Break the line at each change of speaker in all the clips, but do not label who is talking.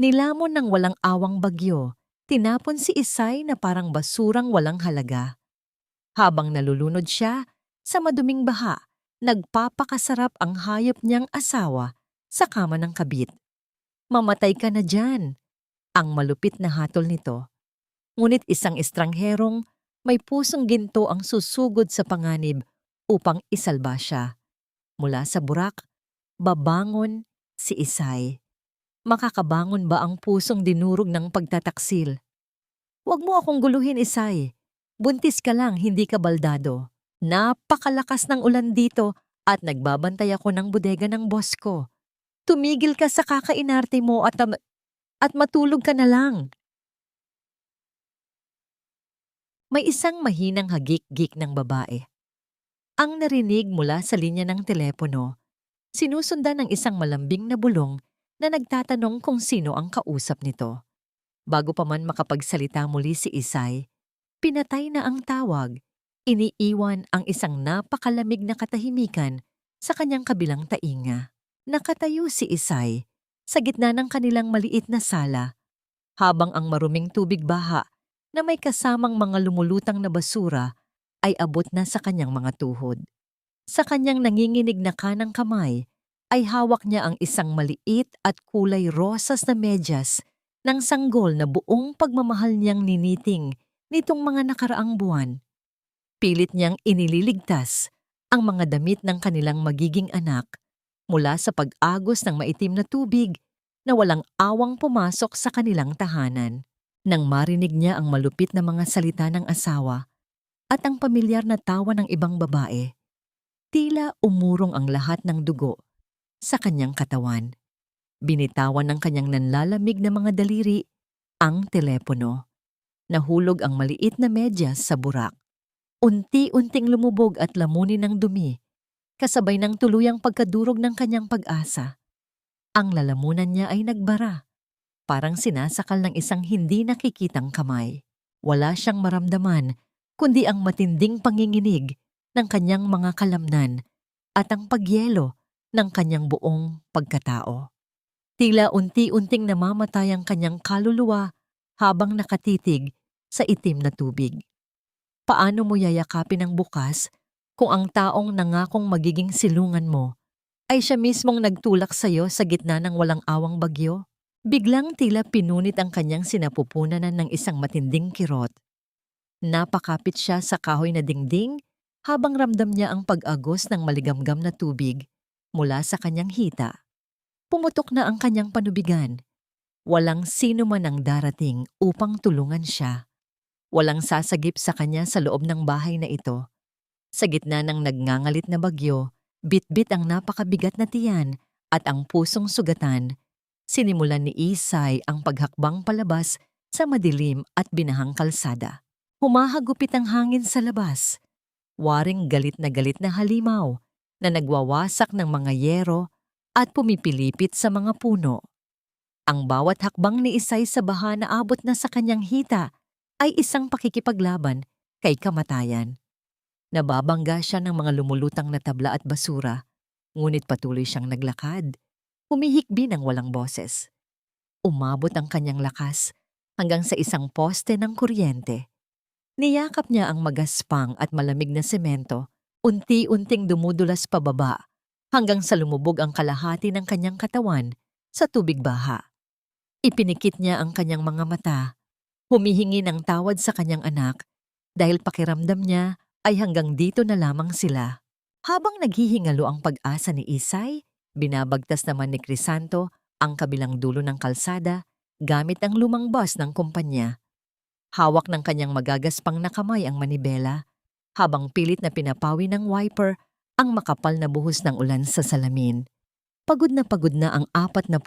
Nilamon ng walang awang bagyo, tinapon si Isay na parang basurang walang halaga. Habang nalulunod siya sa maduming baha, nagpapakasarap ang hayop niyang asawa sa kama ng kabit. Mamatay ka na dyan, ang malupit na hatol nito. Ngunit isang estrangherong may pusong ginto ang susugod sa panganib upang isalba siya. Mula sa burak, babangon si Isay. Makakabangon ba ang pusong dinurog ng pagtataksil? Huwag mo akong guluhin, Isay. Buntis ka lang, hindi ka baldado. Napakalakas ng ulan dito at nagbabantay ako ng bodega ng boss ko. Tumigil ka sa kakainarte mo at matulog ka na lang. May isang mahinang hagik-gik ng babae. Ang narinig mula sa linya ng telepono, sinusundan ng isang malambing na bulong na nagtatanong kung sino ang kausap nito. Bago pa man makapagsalita muli si Isay, pinatay na ang tawag. Iniiwan ang isang napakalamig na katahimikan sa kanyang kabilang tainga. Nakatayo si Isay sa gitna ng kanilang maliit na sala, habang ang maruming tubig baha na may kasamang mga lumulutang na basura ay abot na sa kanyang mga tuhod. Sa kanyang nanginginig na kanang kamay ay hawak niya ang isang maliit at kulay rosas na medyas ng sanggol na buong pagmamahal niyang niniting nitong mga nakaraang buwan. Pilit niyang inililigtas ang mga damit ng kanilang magiging anak mula sa pag-agos ng maitim na tubig na walang awang pumasok sa kanilang tahanan. Nang marinig niya ang malupit na mga salita ng asawa at ang pamilyar na tawa ng ibang babae, tila umurong ang lahat ng dugo sa kanyang katawan. Binitawan ng kanyang nanlalamig na mga daliri ang telepono. Nahulog ang maliit na medyas sa burak. Unti-unting lumubog at lamunin ng dumi, kasabay ng tuluyang pagkadurog ng kanyang pag-asa. Ang lalamunan niya ay nagbara, parang sinasakal ng isang hindi nakikitang kamay. Wala siyang maramdaman, kundi ang matinding panginginig ng kanyang mga kalamnan at ang pagyelo ng kanyang buong pagkatao. Tila unti-unting namamatay ang kanyang kaluluwa habang nakatitig sa itim na tubig. Paano mo yayakapin ng bukas kung ang taong nangakong magiging silungan mo ay siya mismong nagtulak sa iyo sa gitna ng walang awang bagyo? Biglang tila pinunit ang kanyang sinapupunanan ng isang matinding kirot. Napakapit siya sa kahoy na dingding habang ramdam niya ang pag-agos ng maligamgam na tubig mula sa kanyang hita. Pumutok na ang kanyang panubigan. Walang sino man ang darating upang tulungan siya. Walang sasagip sa kanya sa loob ng bahay na ito. Sa gitna ng nagngangalit na bagyo, bit-bit ang napakabigat na tiyan at ang pusong sugatan. Sinimulan ni Isay ang paghakbang palabas sa madilim at binahang kalsada. Humahagupit ang hangin sa labas. Waring galit na halimaw na nagwawasak ng mga yero at pumipilipit sa mga puno. Ang bawat hakbang ni Isay sa baha na abot na sa kanyang hita ay isang pakikipaglaban kay kamatayan. Nababangga siya ng mga lumulutang na tabla at basura, ngunit patuloy siyang naglakad, humihikbi ng walang boses. Umabot ang kanyang lakas hanggang sa isang poste ng kuryente. Niyakap niya ang magaspang at malamig na semento, unti-unting dumudulas pababa hanggang sa lumubog ang kalahati ng kanyang katawan sa tubig baha. Ipinikit niya ang kanyang mga mata, humihingi ng tawad sa kanyang anak dahil pakiramdam niya ay hanggang dito na lamang sila. Habang naghihingalo ang pag-asa ni Isay, binabagtas naman ni Crisanto ang kabilang dulo ng kalsada gamit ang lumang bus ng kumpanya. Hawak ng kanyang magagaspang na kamay ang manibela, habang pilit na pinapawi ng wiper ang makapal na buhos ng ulan sa salamin. Pagod na ang 45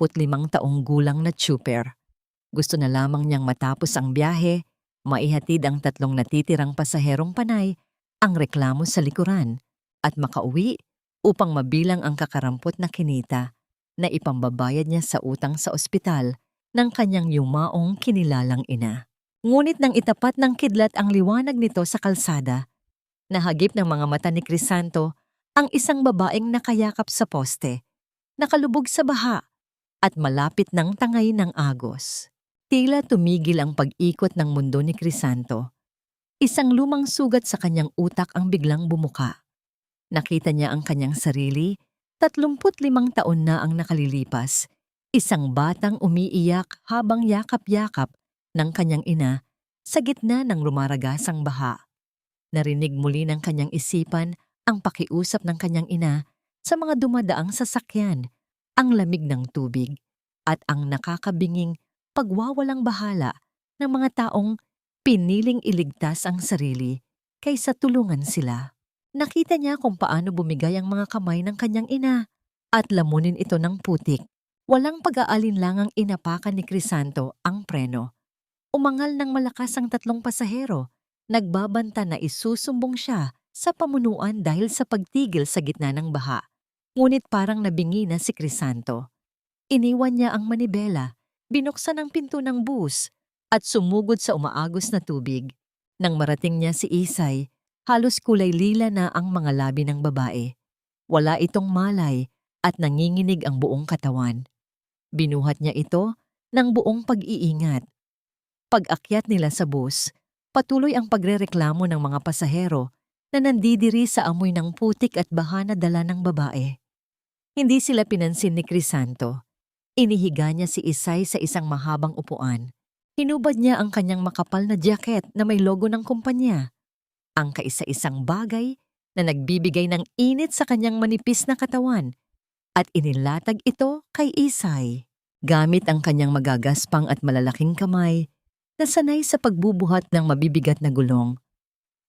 taong gulang na tsuper. Gusto na lamang niyang matapos ang biyahe, maihatid ang 3 natitirang pasaherong panay, ang reklamo sa likuran, at makauwi upang mabilang ang kakarampot na kinita na ipambabayad niya sa utang sa ospital ng kanyang yumaong kinilalang ina. Ngunit nang itapat ng kidlat ang liwanag nito sa kalsada, nahagip ng mga mata ni Crisanto ang isang babaeng nakayakap sa poste, nakalubog sa baha, at malapit ng tangay ng agos. Tila tumigil ang pag-ikot ng mundo ni Crisanto. Isang lumang sugat sa kanyang utak ang biglang bumuka. Nakita niya ang kanyang sarili, 35 taon na ang nakalilipas. Isang batang umiiyak habang yakap-yakap ng kanyang ina sa gitna ng rumaragasang baha. Narinig muli ng kanyang isipan ang pakiusap ng kanyang ina sa mga dumadaang sasakyan, ang lamig ng tubig, at ang nakakabinging pagwawalang bahala ng mga taong piniling iligtas ang sarili kaysa tulungan sila. Nakita niya kung paano bumigay ang mga kamay ng kanyang ina at lamunin ito ng putik. Walang pag-aalinlangang inapakan ni Crisanto ang preno. Umangal ng malakas ang 3 pasahero, nagbabanta na isusumbong siya sa pamunuan dahil sa pagtigil sa gitna ng baha. Ngunit parang nabingi na si Crisanto. Iniwan niya ang manibela, binuksan ang pinto ng bus at sumugod sa umaagos na tubig. Nang marating niya si Isay, halos kulay lila na ang mga labi ng babae. Wala itong malay at nanginginig ang buong katawan. Binuhat niya ito ng buong pag-iingat. Pag-akyat nila sa bus, patuloy ang pagrereklamo ng mga pasahero na nandidiri sa amoy ng putik at baha na dala ng babae. Hindi sila pinansin ni Crisanto. Inihiga niya si Isay sa isang mahabang upuan. Hinubad niya ang kanyang makapal na jacket na may logo ng kumpanya. Ang kaisa-isang bagay na nagbibigay ng init sa kanyang manipis na katawan, at inilatag ito kay Isay. Gamit ang kanyang magagaspang at malalaking kamay na sanay sa pagbubuhat ng mabibigat na gulong.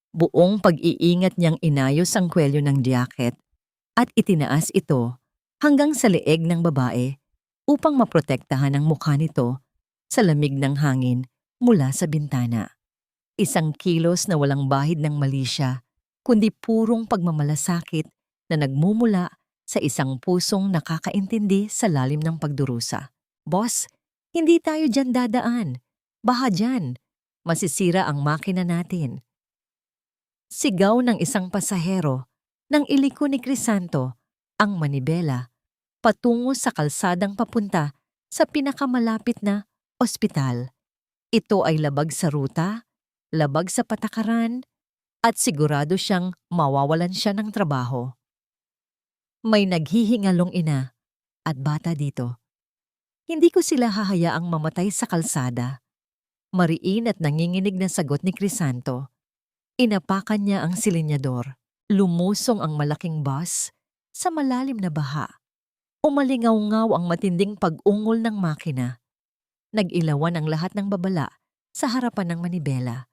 Buong pag-iingat niyang inayos ang kwelyo ng jacket at itinaas ito hanggang sa leeg ng babae upang maprotektahan ang mukha nito sa lamig ng hangin mula sa bintana. Isang kilos na walang bahid ng mali siya, kundi purong pagmamalasakit na nagmumula sa isang pusong nakakaintindi sa lalim ng pagdurusa. Boss, hindi tayo dyan dadaan. Baha dyan. Masisira ang makina natin. Sigaw ng isang pasahero nang iliko ni Crisanto ang manibela patungo sa kalsadang papunta sa pinakamalapit na ospital. Ito ay labag sa ruta, labag sa patakaran, at sigurado siyang mawawalan siya ng trabaho. May naghihingalong ina at bata dito. Hindi ko sila hahayaang mamatay sa kalsada. Mariin at nanginginig na sagot ni Crisanto. Inapakan niya ang silinyador. Lumusong ang malaking bus sa malalim na baha. Umalingaw-ngaw ang matinding pag-ungol ng makina. Nag-ilawan ang lahat ng babala sa harapan ng manibela.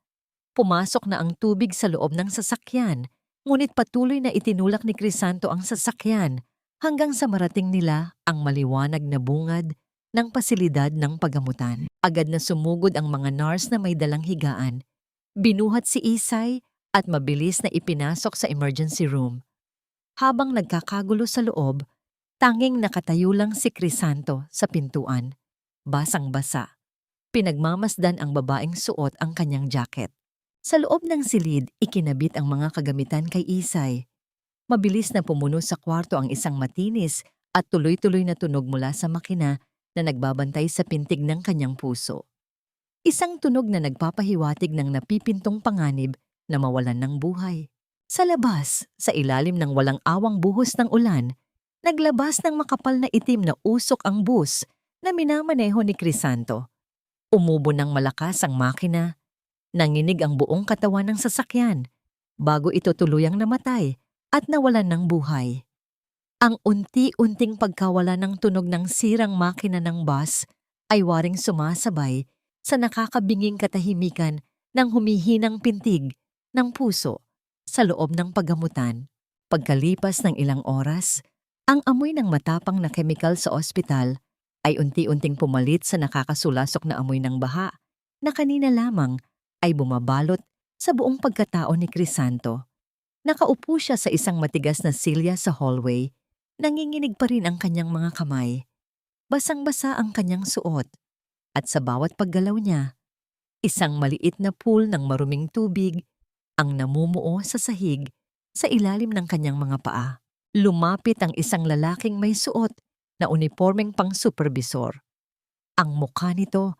Pumasok na ang tubig sa loob ng sasakyan, ngunit patuloy na itinulak ni Crisanto ang sasakyan hanggang sa marating nila ang maliwanag na bungad ng pasilidad ng pagamutan. Agad na sumugod ang mga nurse na may dalang higaan. Binuhat si Isay at mabilis na ipinasok sa emergency room. Habang nagkakagulo sa loob, tanging nakatayo lang si Crisanto sa pintuan. Basang-basa. Pinagmamasdan ang babaeng suot ang kanyang jacket. Sa loob ng silid, ikinabit ang mga kagamitan kay Isay. Mabilis na pumuno sa kwarto ang isang matinis at tuloy-tuloy na tunog mula sa makina na nagbabantay sa pintig ng kanyang puso. Isang tunog na nagpapahiwatig ng napipintong panganib na mawalan ng buhay. Sa labas, sa ilalim ng walang awang buhos ng ulan, naglabas ng makapal na itim na usok ang bus na minamaneho ni Crisanto. Umubo ng malakas ang makina. Nanginig ang buong katawan ng sasakyan bago ito tuluyang namatay at nawalan ng buhay. Ang unti-unting pagkawala ng tunog ng sirang makina ng bus ay waring sumasabay sa nakakabinging katahimikan ng humihinang pintig ng puso sa loob ng paggamutan. Pagkalipas ng ilang oras, ang amoy ng matapang na kemikal sa ospital ay unti-unting pumalit sa nakakasulasok na amoy ng baha na kanina lamang ay bumabalot sa buong pagkatao ni Crisanto. Nakaupo siya sa isang matigas na silya sa hallway, nanginginig pa rin ang kanyang mga kamay. Basang-basa ang kanyang suot, at sa bawat paggalaw niya, isang maliit na pool ng maruming tubig ang namumuo sa sahig sa ilalim ng kanyang mga paa. Lumapit ang isang lalaking may suot na unipormeng pang supervisor. Ang mukha nito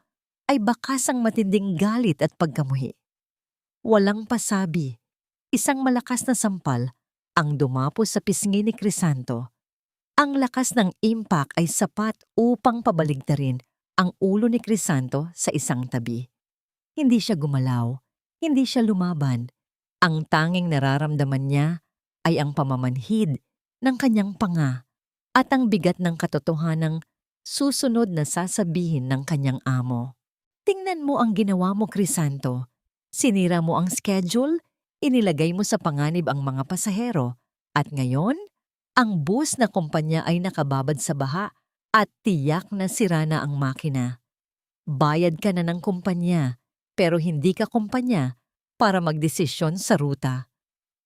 ay bakas ang matinding galit at pagkamuhi. Walang pasabi, isang malakas na sampal ang dumapo sa pisngi ni Crisanto. Ang lakas ng impact ay sapat upang pabaligtarin ang ulo ni Crisanto sa isang tabi. Hindi siya gumalaw, hindi siya lumaban. Ang tanging nararamdaman niya ay ang pamamanhid ng kanyang panga at ang bigat ng katotohanang susunod na sasabihin ng kanyang amo. Tingnan mo ang ginawa mo, Crisanto. Sinira mo ang schedule, inilagay mo sa panganib ang mga pasahero, at ngayon, ang bus na kumpanya ay nakababad sa baha at tiyak na sira na ang makina. Bayad ka na ng kumpanya, pero hindi ka kumpanya para magdesisyon sa ruta.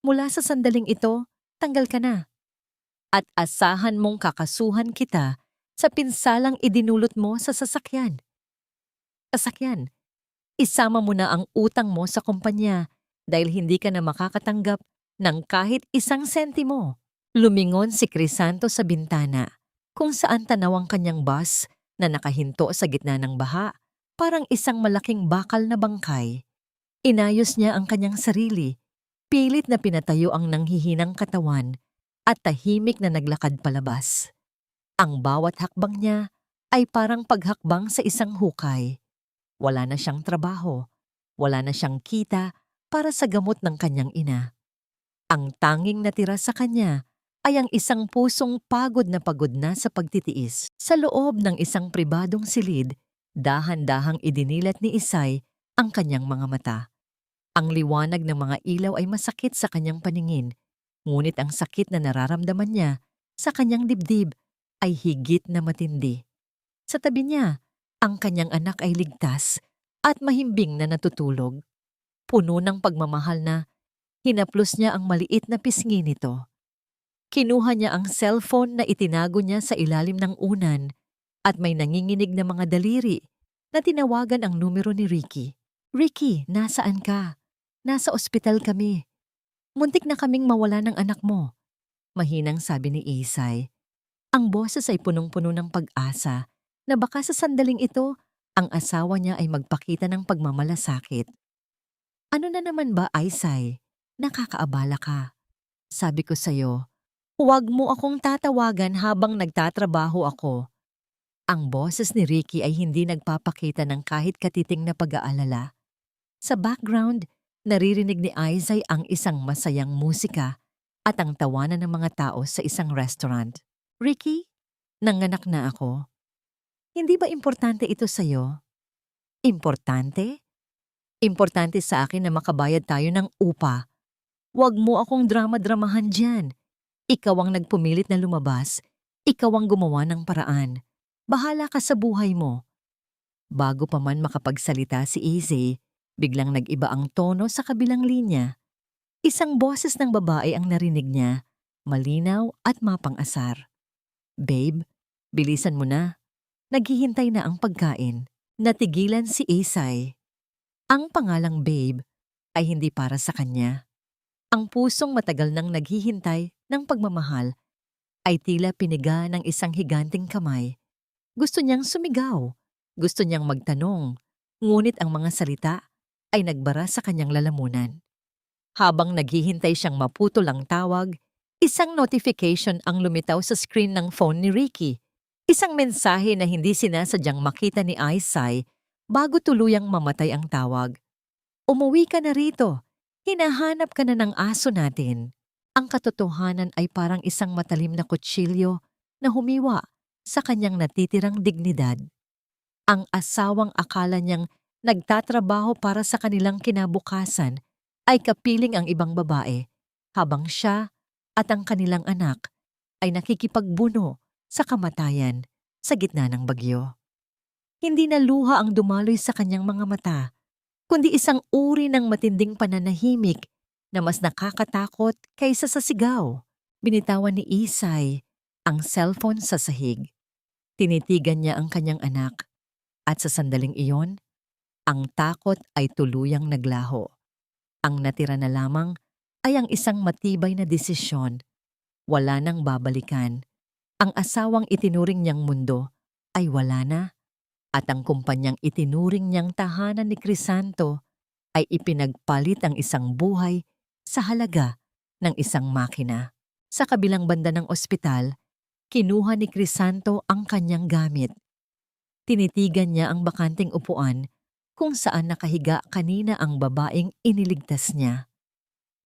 Mula sa sandaling ito, tanggal ka na. At asahan mong kakasuhan kita sa pinsalang idinulot mo sa sasakyan. Isama mo na ang utang mo sa kumpanya dahil hindi ka na makakatanggap ng kahit isang sentimo. Lumingon si Crisanto sa bintana kung saan tanaw ang kanyang bus na nakahinto sa gitna ng baha, parang isang malaking bakal na bangkay. Inayos niya ang kanyang sarili, pilit na pinatayo ang nanghihinang katawan at tahimik na naglakad palabas. Ang bawat hakbang niya ay parang paghakbang sa isang hukay. Wala na siyang trabaho, wala na siyang kita para sa gamot ng kanyang ina. Ang tanging natira sa kanya ay ang isang pusong pagod na sa pagtitiis. Sa loob ng isang pribadong silid, dahan-dahang idinilat ni Isay ang kanyang mga mata. Ang liwanag ng mga ilaw ay masakit sa kanyang paningin, ngunit ang sakit na nararamdaman niya sa kanyang dibdib ay higit na matindi. Sa tabi niya, ang kanyang anak ay ligtas at mahimbing na natutulog. Puno ng pagmamahal na hinaplos niya ang maliit na pisngi nito. Kinuha niya ang cellphone na itinago niya sa ilalim ng unan at may nanginginig na mga daliri na tinawagan ang numero ni Ricky. Ricky, nasaan ka? Nasa ospital kami. Muntik na kaming mawala ng anak mo. Mahinang sabi ni Isay. Ang boses ay punong-puno ng pag-asa na baka sa sandaling ito, ang asawa niya ay magpakita ng pagmamalasakit. Ano na naman ba, Isay? Nakakaabala ka. Sabi ko sa'yo, huwag mo akong tatawagan habang nagtatrabaho ako. Ang boses ni Ricky ay hindi nagpapakita ng kahit katiting na pag-aalala. Sa background, naririnig ni Isay ang isang masayang musika at ang tawanan ng mga tao sa isang restaurant. Ricky, nanganak na ako. Hindi ba importante ito sa'yo? Importante? Importante sa akin na makabayad tayo ng upa. Huwag mo akong drama-dramahan dyan. Ikaw ang nagpumilit na lumabas. Ikaw ang gumawa ng paraan. Bahala ka sa buhay mo. Bago pa man makapagsalita si Izzy, biglang nag-iba ang tono sa kabilang linya. Isang boses ng babae ang narinig niya, malinaw at mapang-asar. Babe, bilisan mo na. Naghihintay na ang pagkain. Natigilan si Isay. Ang pangalang Babe ay hindi para sa kanya. Ang pusong matagal nang naghihintay ng pagmamahal ay tila piniga ng isang higanting kamay. Gusto niyang sumigaw. Gusto niyang magtanong. Ngunit ang mga salita ay nagbara sa kanyang lalamunan. Habang naghihintay siyang maputol ang tawag, isang notification ang lumitaw sa screen ng phone ni Ricky. Isang mensahe na hindi sinasadyang makita ni Isay bago tuluyang mamatay ang tawag. Umuwi ka na rito. Hinahanap ka na ng aso natin. Ang katotohanan ay parang isang matalim na kutsilyo na humiwa sa kanyang natitirang dignidad. Ang asawang akala niyang nagtatrabaho para sa kanilang kinabukasan ay kapiling ang ibang babae, habang siya at ang kanilang anak ay nakikipagbuno sa kamatayan sa gitna ng bagyo. Hindi na luha ang dumaloy sa kanyang mga mata, kundi isang uri ng matinding pananahimik na mas nakakatakot kaysa sa sigaw. Binitawan ni Isay ang cellphone sa sahig. Tinitigan niya ang kanyang anak at sa sandaling iyon, ang takot ay tuluyang naglaho. Ang natira na lamang ay ang isang matibay na desisyon. Wala nang babalikan. Ang asawang itinuring niyang mundo ay wala na at ang kumpanyang itinuring niyang tahanan ni Crisanto ay ipinagpalit ang isang buhay sa halaga ng isang makina. Sa kabilang banda ng ospital, kinuha ni Crisanto ang kanyang gamit. Tinitigan niya ang bakanting upuan kung saan nakahiga kanina ang babaeng iniligtas niya.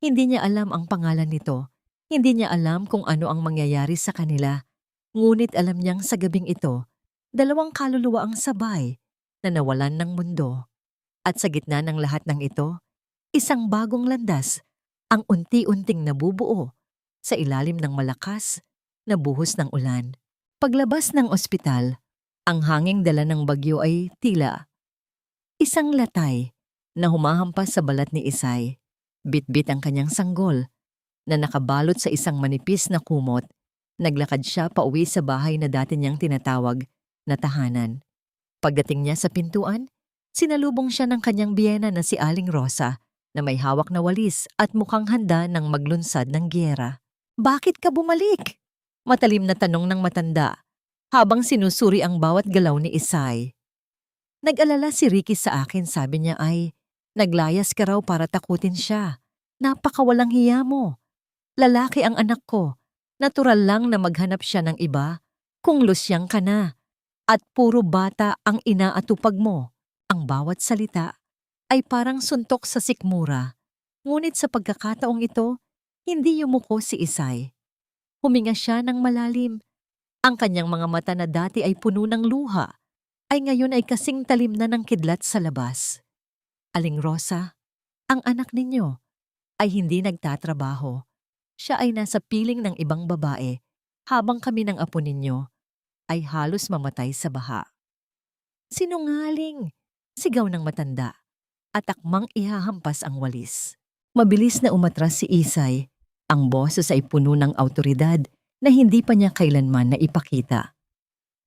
Hindi niya alam ang pangalan nito, hindi niya alam kung ano ang mangyayari sa kanila, ngunit alam niyang sa gabing ito, dalawang kaluluwa ang sabay na nawalan ng mundo. At sa gitna ng lahat ng ito, isang bagong landas ang unti-unting nabubuo sa ilalim ng malakas na buhos ng ulan. Paglabas ng ospital, ang hanging dala ng bagyo ay tila isang latay na humahampas sa balat ni Isay. Bit-bit ang kanyang sanggol na nakabalot sa isang manipis na kumot. Naglakad siya pauwi sa bahay na dati niyang tinatawag na tahanan. Pagdating niya sa pintuan, sinalubong siya ng kanyang biyena na si Aling Rosa na may hawak na walis at mukhang handa ng maglunsad ng giyera. "Bakit ka bumalik?" Matalim na tanong ng matanda habang sinusuri ang bawat galaw ni Isay. "Nag-alala si Ricky sa akin, sabi niya ay naglayas ka raw para takutin siya. Napakawalang hiya mo. Lalaki ang anak ko. Natural lang na maghanap siya ng iba kung lusyang ka na. At puro bata ang inaatupag mo." Ang bawat salita ay parang suntok sa sikmura. Ngunit sa pagkakataong ito, hindi yumuko si Isay. Huminga siya ng malalim. Ang kanyang mga mata na dati ay puno ng luha, ay ngayon ay kasing talim na ng kidlat sa labas. "Aling Rosa, ang anak ninyo ay hindi nagtatrabaho. Siya ay nasa piling ng ibang babae, habang kami ng apo ninyo ay halos mamatay sa baha." "Sinungaling!" Sigaw ng matanda at akmang ihahampas ang walis. Mabilis na umatras si Isay. Ang boses ay puno ng awtoridad na hindi pa niya kailanman naipakita.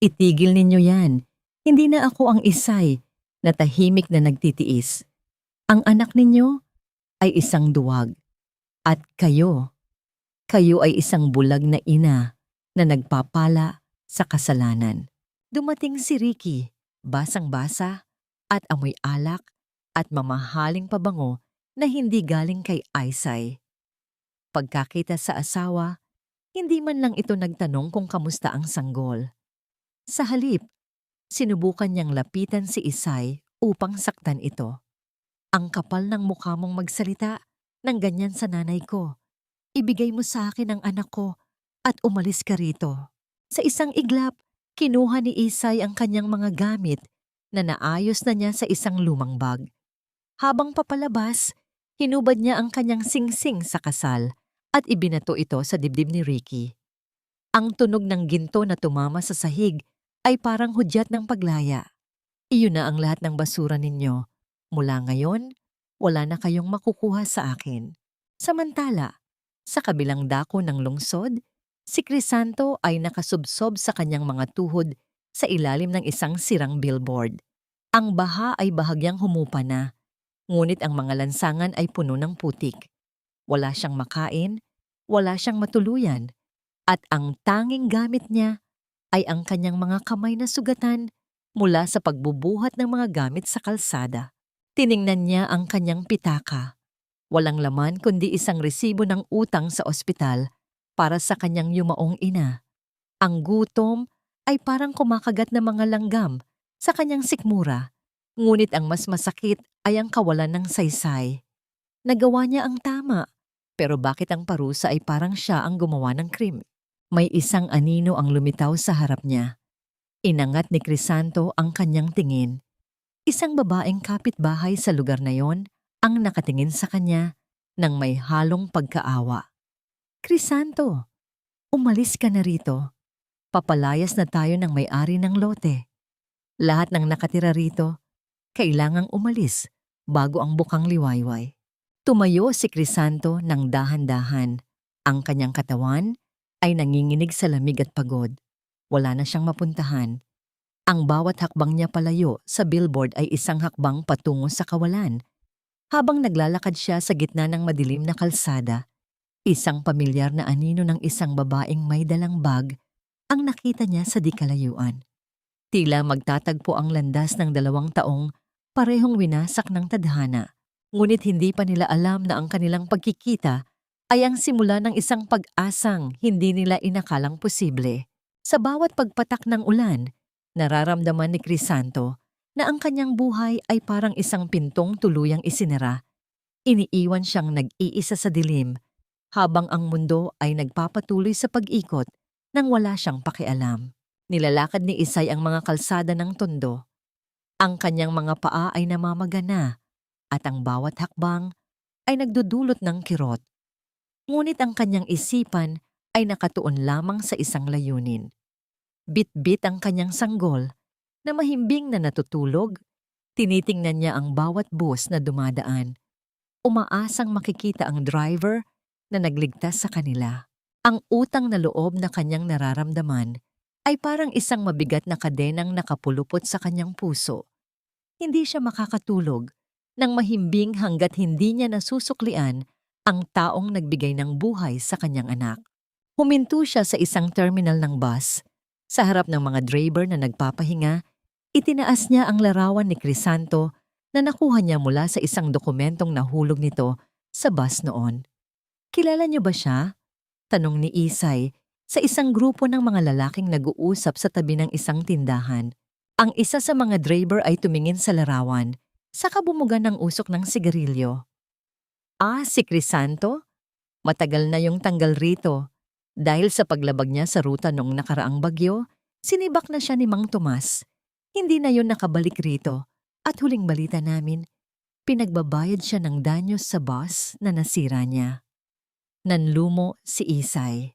"Itigil ninyo yan. Hindi na ako ang Isay na tahimik na nagtitiis. Ang anak ninyo ay isang duwag. At kayo ay isang bulag na ina na nagpapala sa kasalanan." Dumating si Ricky, basang-basa at amoy alak at mamahaling pabango na hindi galing kay Isay. Pagkakita sa asawa, hindi man lang ito nagtanong kung kamusta ang sanggol. Sa halip, sinubukan niyang lapitan si Isay upang saktan ito. "Ang kapal ng mukha mong magsalita ng ganyan sa nanay ko. Ibigay mo sa akin ang anak ko at umalis ka rito." Sa isang iglap, kinuha ni Isay ang kanyang mga gamit na naayos na niya sa isang lumang bag. Habang papalabas, hinubad niya ang kanyang singsing sa kasal at ibinato ito sa dibdib ni Ricky. Ang tunog ng ginto na tumama sa sahig ay parang hudyat ng paglaya. "Iyon na ang lahat ng basura ninyo. Mula ngayon, wala na kayong makukuha sa akin." Samantala, sa kabilang dako ng lungsod, si Crisanto ay nakasubsob sa kanyang mga tuhod sa ilalim ng isang sirang billboard. Ang baha ay bahagyang humupa na, ngunit ang mga lansangan ay puno ng putik. Wala siyang makain, wala siyang matuluyan, at ang tanging gamit niya ay ang kanyang mga kamay na sugatan mula sa pagbubuhat ng mga gamit sa kalsada. Tiningnan niya ang kanyang pitaka. Walang laman kundi isang resibo ng utang sa ospital para sa kanyang yumaong ina. Ang gutom ay parang kumakagat na mga langgam sa kanyang sikmura, ngunit ang mas masakit ay ang kawalan ng saysay. Nagawa niya ang tama, pero bakit ang parusa ay parang siya ang gumawa ng krimen? May isang anino ang lumitaw sa harap niya. Inangat ni Crisanto ang kanyang tingin. Isang babaeng kapitbahay sa lugar na yon ang nakatingin sa kanya nang may halong pagkaawa. "Crisanto, umalis ka na rito. Papalayas na tayo ng may-ari ng lote. Lahat ng nakatira rito, kailangang umalis bago ang bukang liwayway." Tumayo si Crisanto ng dahan-dahan. Ang kanyang katawan ay nanginginig sa lamig at pagod. Wala na siyang mapuntahan. Ang bawat hakbang niya palayo sa billboard ay isang hakbang patungo sa kawalan. Habang naglalakad siya sa gitna ng madilim na kalsada, isang pamilyar na anino ng isang babaeng may dalang bag ang nakita niya sa di kalayuan. Tila magtatagpo ang landas ng 2 taong parehong winasak ng tadhana. Ngunit hindi pa nila alam na ang kanilang pagkikita ay ang simula ng isang pag-asang hindi nila inakalang posible. Sa bawat pagpatak ng ulan, nararamdaman ni Crisanto na ang kanyang buhay ay parang isang pintong tuluyang isinara. Iniiwan siyang nag-iisa sa dilim habang ang mundo ay nagpapatuloy sa pag-ikot nang wala siyang pakialam. Nilalakad ni Isay ang mga kalsada ng tondo. Ang kanyang mga paa ay namamagana at ang bawat hakbang ay nagdudulot ng kirot. Ngunit ang kanyang isipan ay nakatuon lamang sa isang layunin. Bit-bit ang kanyang sanggol na mahimbing na natutulog. Tinitingnan niya ang bawat bus na dumadaan. Umaasang makikita ang driver na nagligtas sa kanila. Ang utang na loob na kanyang nararamdaman ay parang isang mabigat na kadenang nakapulupot sa kanyang puso. Hindi siya makakatulog nang mahimbing hanggat hindi niya nasusuklian ang taong nagbigay ng buhay sa kanyang anak. Huminto siya sa isang terminal ng bus. Sa harap ng mga driver na nagpapahinga, itinaas niya ang larawan ni Crisanto na nakuha niya mula sa isang dokumentong nahulog nito sa bus noon. "Kilala niyo ba siya?" tanong ni Isay sa isang grupo ng mga lalaking nag-uusap sa tabi ng isang tindahan. Ang isa sa mga driver ay tumingin sa larawan, saka bumuga ng usok ng sigarilyo. "Ah, si Crisanto? Matagal na yung tanggal rito. Dahil sa paglabag niya sa ruta noong nakaraang bagyo, sinibak na siya ni Mang Tomas. Hindi na yon nakabalik rito. At huling balita namin, pinagbabayad siya ng danyos sa bus na nasira niya." Nanlumo si Isay.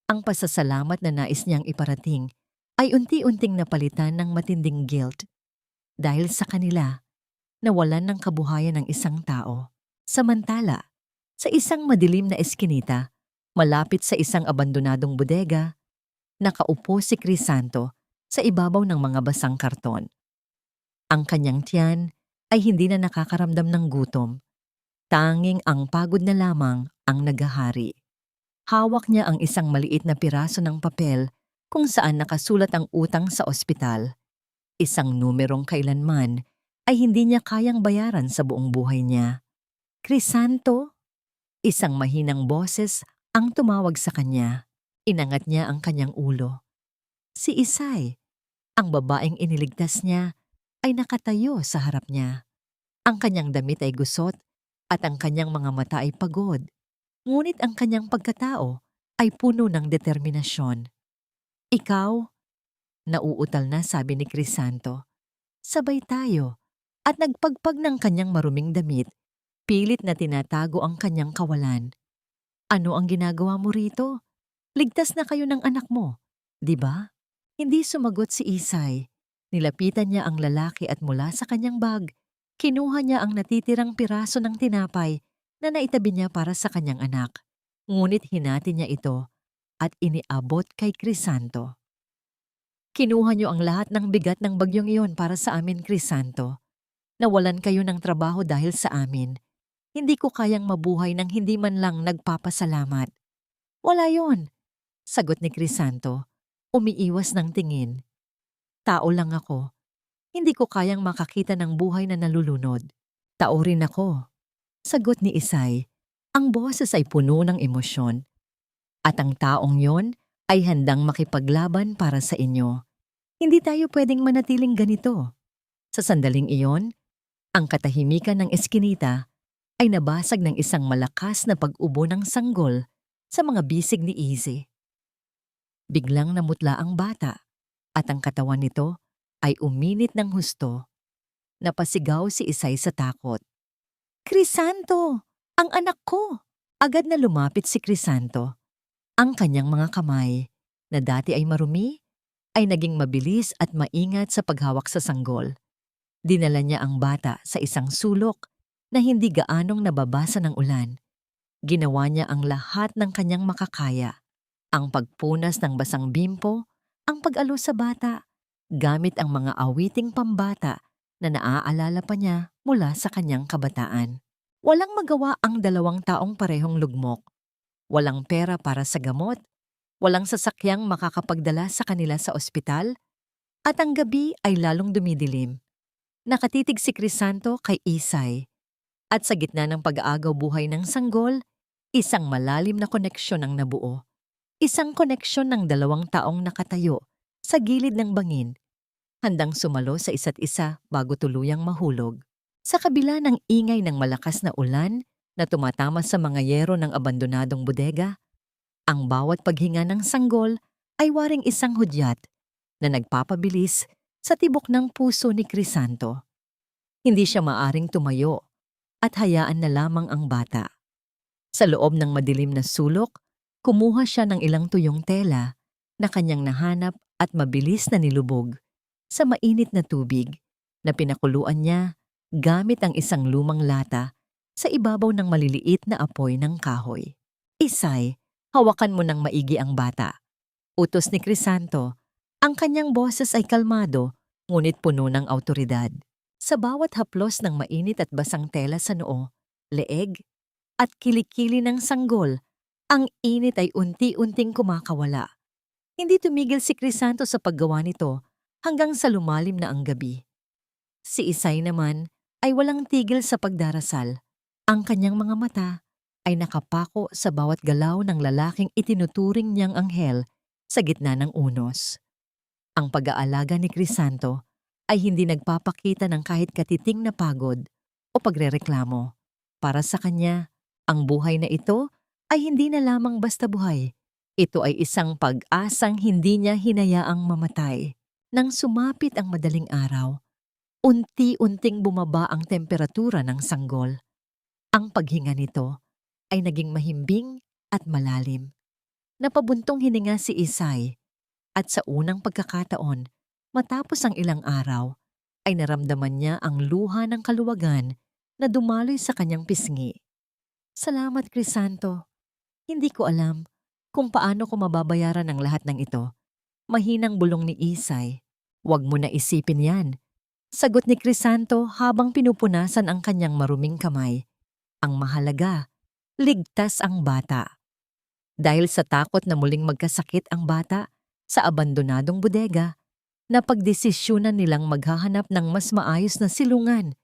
Ang pasasalamat na nais niyang iparating ay unti-unting napalitan ng matinding guilt. Dahil sa kanila, nawalan ng kabuhayan ng isang tao. Samantala, sa isang madilim na eskinita, malapit sa isang abandonadong bodega, nakaupo si Crisanto sa ibabaw ng mga basang karton. Ang kanyang tiyan ay hindi na nakakaramdam ng gutom. Tanging ang pagod na lamang ang naghahari. Hawak niya ang isang maliit na piraso ng papel kung saan nakasulat ang utang sa ospital. Isang numerong kailanman ay hindi niya kayang bayaran sa buong buhay niya. "Crisanto?" Isang mahinang boses ang tumawag sa kanya. Inangat niya ang kanyang ulo. Si Isay, ang babaeng iniligtas niya, ay nakatayo sa harap niya. Ang kanyang damit ay gusot at ang kanyang mga mata ay pagod. Ngunit ang kanyang pagkatao ay puno ng determinasyon. "Ikaw?" Nauutal na sabi ni Crisanto. Sabay tayo at nagpagpag ng kanyang maruming damit, pilit na tinatago ang kanyang kawalan. "Ano ang ginagawa mo rito? Ligtas na kayo ng anak mo, di ba?" Hindi sumagot si Isay. Nilapitan niya ang lalaki at mula sa kanyang bag, kinuha niya ang natitirang piraso ng tinapay na naitabi niya para sa kanyang anak. Ngunit hinati niya ito at iniabot kay Crisanto. "Kinuha niyo ang lahat ng bigat ng bagyong iyon para sa amin, Crisanto. Nawalan kayo ng trabaho dahil sa amin. Hindi ko kayang mabuhay nang hindi man lang nagpapasalamat." "Wala yon," sagot ni Crisanto, umiiwas ng tingin. "Tao lang ako. Hindi ko kayang makakita ng buhay na nalulunod." "Tao rin ako," sagot ni Isay. Ang boses ay puno ng emosyon. "At ang taong yon ay handang makipaglaban para sa inyo. Hindi tayo pwedeng manatiling ganito." Sa sandaling iyon, ang katahimikan ng eskinita ay nabasag ng isang malakas na pag-ubo ng sanggol sa mga bisig ni Izzy. Biglang namutla ang bata at ang katawan nito ay uminit ng husto. Napasigaw si Isay sa takot. "Crisanto! Ang anak ko!" Agad na lumapit si Crisanto. Ang kanyang mga kamay, na dati ay marumi, ay naging mabilis at maingat sa paghawak sa sanggol. Dinala niya ang bata sa isang sulok na hindi gaanong nababasa ng ulan. Ginawa niya ang lahat ng kanyang makakaya. Ang pagpunas ng basang bimpo, ang pag-alo sa bata, gamit ang mga awiting pambata na naaalala pa niya mula sa kanyang kabataan. Walang magawa ang 2 taong parehong lugmok. Walang pera para sa gamot Walang sasakyang makakapagdala sa kanila sa ospital at ang gabi ay lalong dumidilim. Nakatitig si Crisanto kay Isay at sa gitna ng pag-aagaw buhay ng sanggol, isang malalim na koneksyon ang nabuo. Isang koneksyon ng dalawang taong nakatayo sa gilid ng bangin, handang sumalo sa isa't isa bago tuluyang mahulog. Sa kabila ng ingay ng malakas na ulan na tumatama sa mga yero ng abandonadong bodega, ang bawat paghinga ng sanggol ay waring isang hudyat na nagpapabilis sa tibok ng puso ni Crisanto. Hindi siya maaring tumayo at hayaan na lamang ang bata. Sa loob ng madilim na sulok, kumuha siya ng ilang tuyong tela na kanyang nahanap at mabilis na nilubog sa mainit na tubig na pinakuluan niya gamit ang isang lumang lata sa ibabaw ng maliliit na apoy ng kahoy. Isay, hawakan mo ng maigi ang bata. Utos ni Crisanto. Ang kanyang boses ay kalmado, ngunit puno ng awtoridad. Sa bawat haplos ng mainit at basang tela sa noo, leeg, at kilikili ng sanggol, ang init ay unti-unting kumakawala. Hindi tumigil si Crisanto sa paggawa nito hanggang sa lumalim na ang gabi. Si Isay naman ay walang tigil sa pagdarasal. Ang kanyang mga mata ay nakapako sa bawat galaw ng lalaking itinuturing niyang anghel sa gitna ng unos. Ang pag-aalaga ni Crisanto ay hindi nagpapakita ng kahit katiting na pagod o pagrereklamo. Para sa kanya, ang buhay na ito ay hindi na lamang basta buhay. Ito ay isang pag-asang hindi niya hinayaang mamatay. Nang sumapit ang madaling araw, unti-unting bumaba ang temperatura ng sanggol. Ang paghinga nito ay naging mahimbing at malalim. Napabuntong hininga si Isay at sa unang pagkakataon, matapos ang ilang araw, ay naramdaman niya ang luha ng kaluwagan na dumaloy sa kanyang pisngi. Salamat, Crisanto. Hindi ko alam kung paano ko mababayaran ang lahat ng ito. Mahinang bulong ni Isay. Huwag mo na isipin yan. Sagot ni Crisanto habang pinupunasan ang kanyang maruming kamay. Ang mahalaga, ligtas ang bata. Dahil sa takot na muling magkasakit ang bata sa abandonadong bodega, napagdesisyonan nilang maghahanap ng mas maayos na silungan.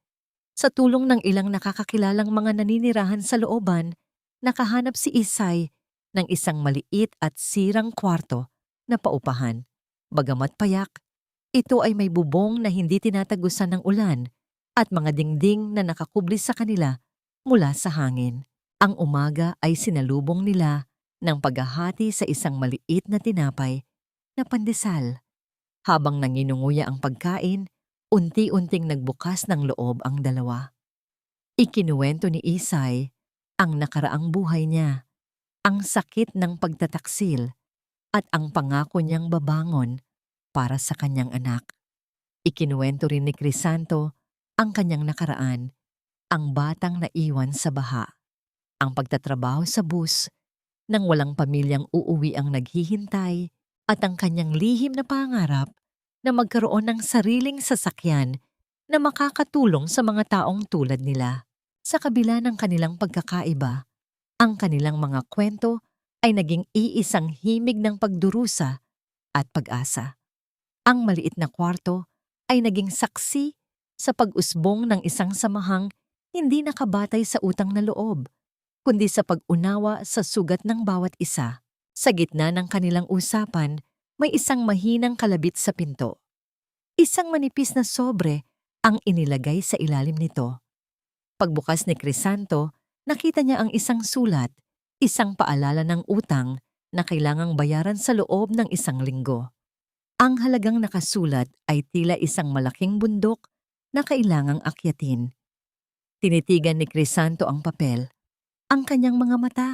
Sa tulong ng ilang nakakakilalang mga naninirahan sa looban, nakahanap si Isay ng isang maliit at sirang kwarto na paupahan. Bagamat payak, ito ay may bubong na hindi tinatagusan ng ulan at mga dingding na nakakubli sa kanila mula sa hangin. Ang umaga ay sinalubong nila ng paghahati sa isang maliit na tinapay na pandesal. Habang nanginunguya ang pagkain, unti-unting nagbukas ng loob ang dalawa. Ikinuwento ni Isay ang nakaraang buhay niya, ang sakit ng pagtataksil at ang pangako niyang babangon para sa kanyang anak. Ikinuwento rin ni Crisanto ang kanyang nakaraan, ang batang naiwan sa baha, ang pagtatrabaho sa bus, nang walang pamilyang uuwi ang naghihintay, at ang kanyang lihim na pangarap na magkaroon ng sariling sasakyan na makakatulong sa mga taong tulad nila. Sa kabila ng kanilang pagkakaiba, ang kanilang mga kwento ay naging iisang himig ng pagdurusa at pag-asa. Ang maliit na kwarto ay naging saksi sa pag-usbong ng isang samahang hindi nakabatay sa utang na loob, kundi sa pag-unawa sa sugat ng bawat isa. Sa gitna ng kanilang usapan, may isang mahinang kalabit sa pinto. Isang manipis na sobre ang inilagay sa ilalim nito. Pagbukas ni Crisanto, nakita niya ang isang sulat, isang paalala ng utang na kailangang bayaran sa loob ng isang linggo. Ang halagang nakasulat ay tila isang malaking bundok na kailangang akyatin. Tinitigan ni Crisanto ang papel. Ang kanyang mga mata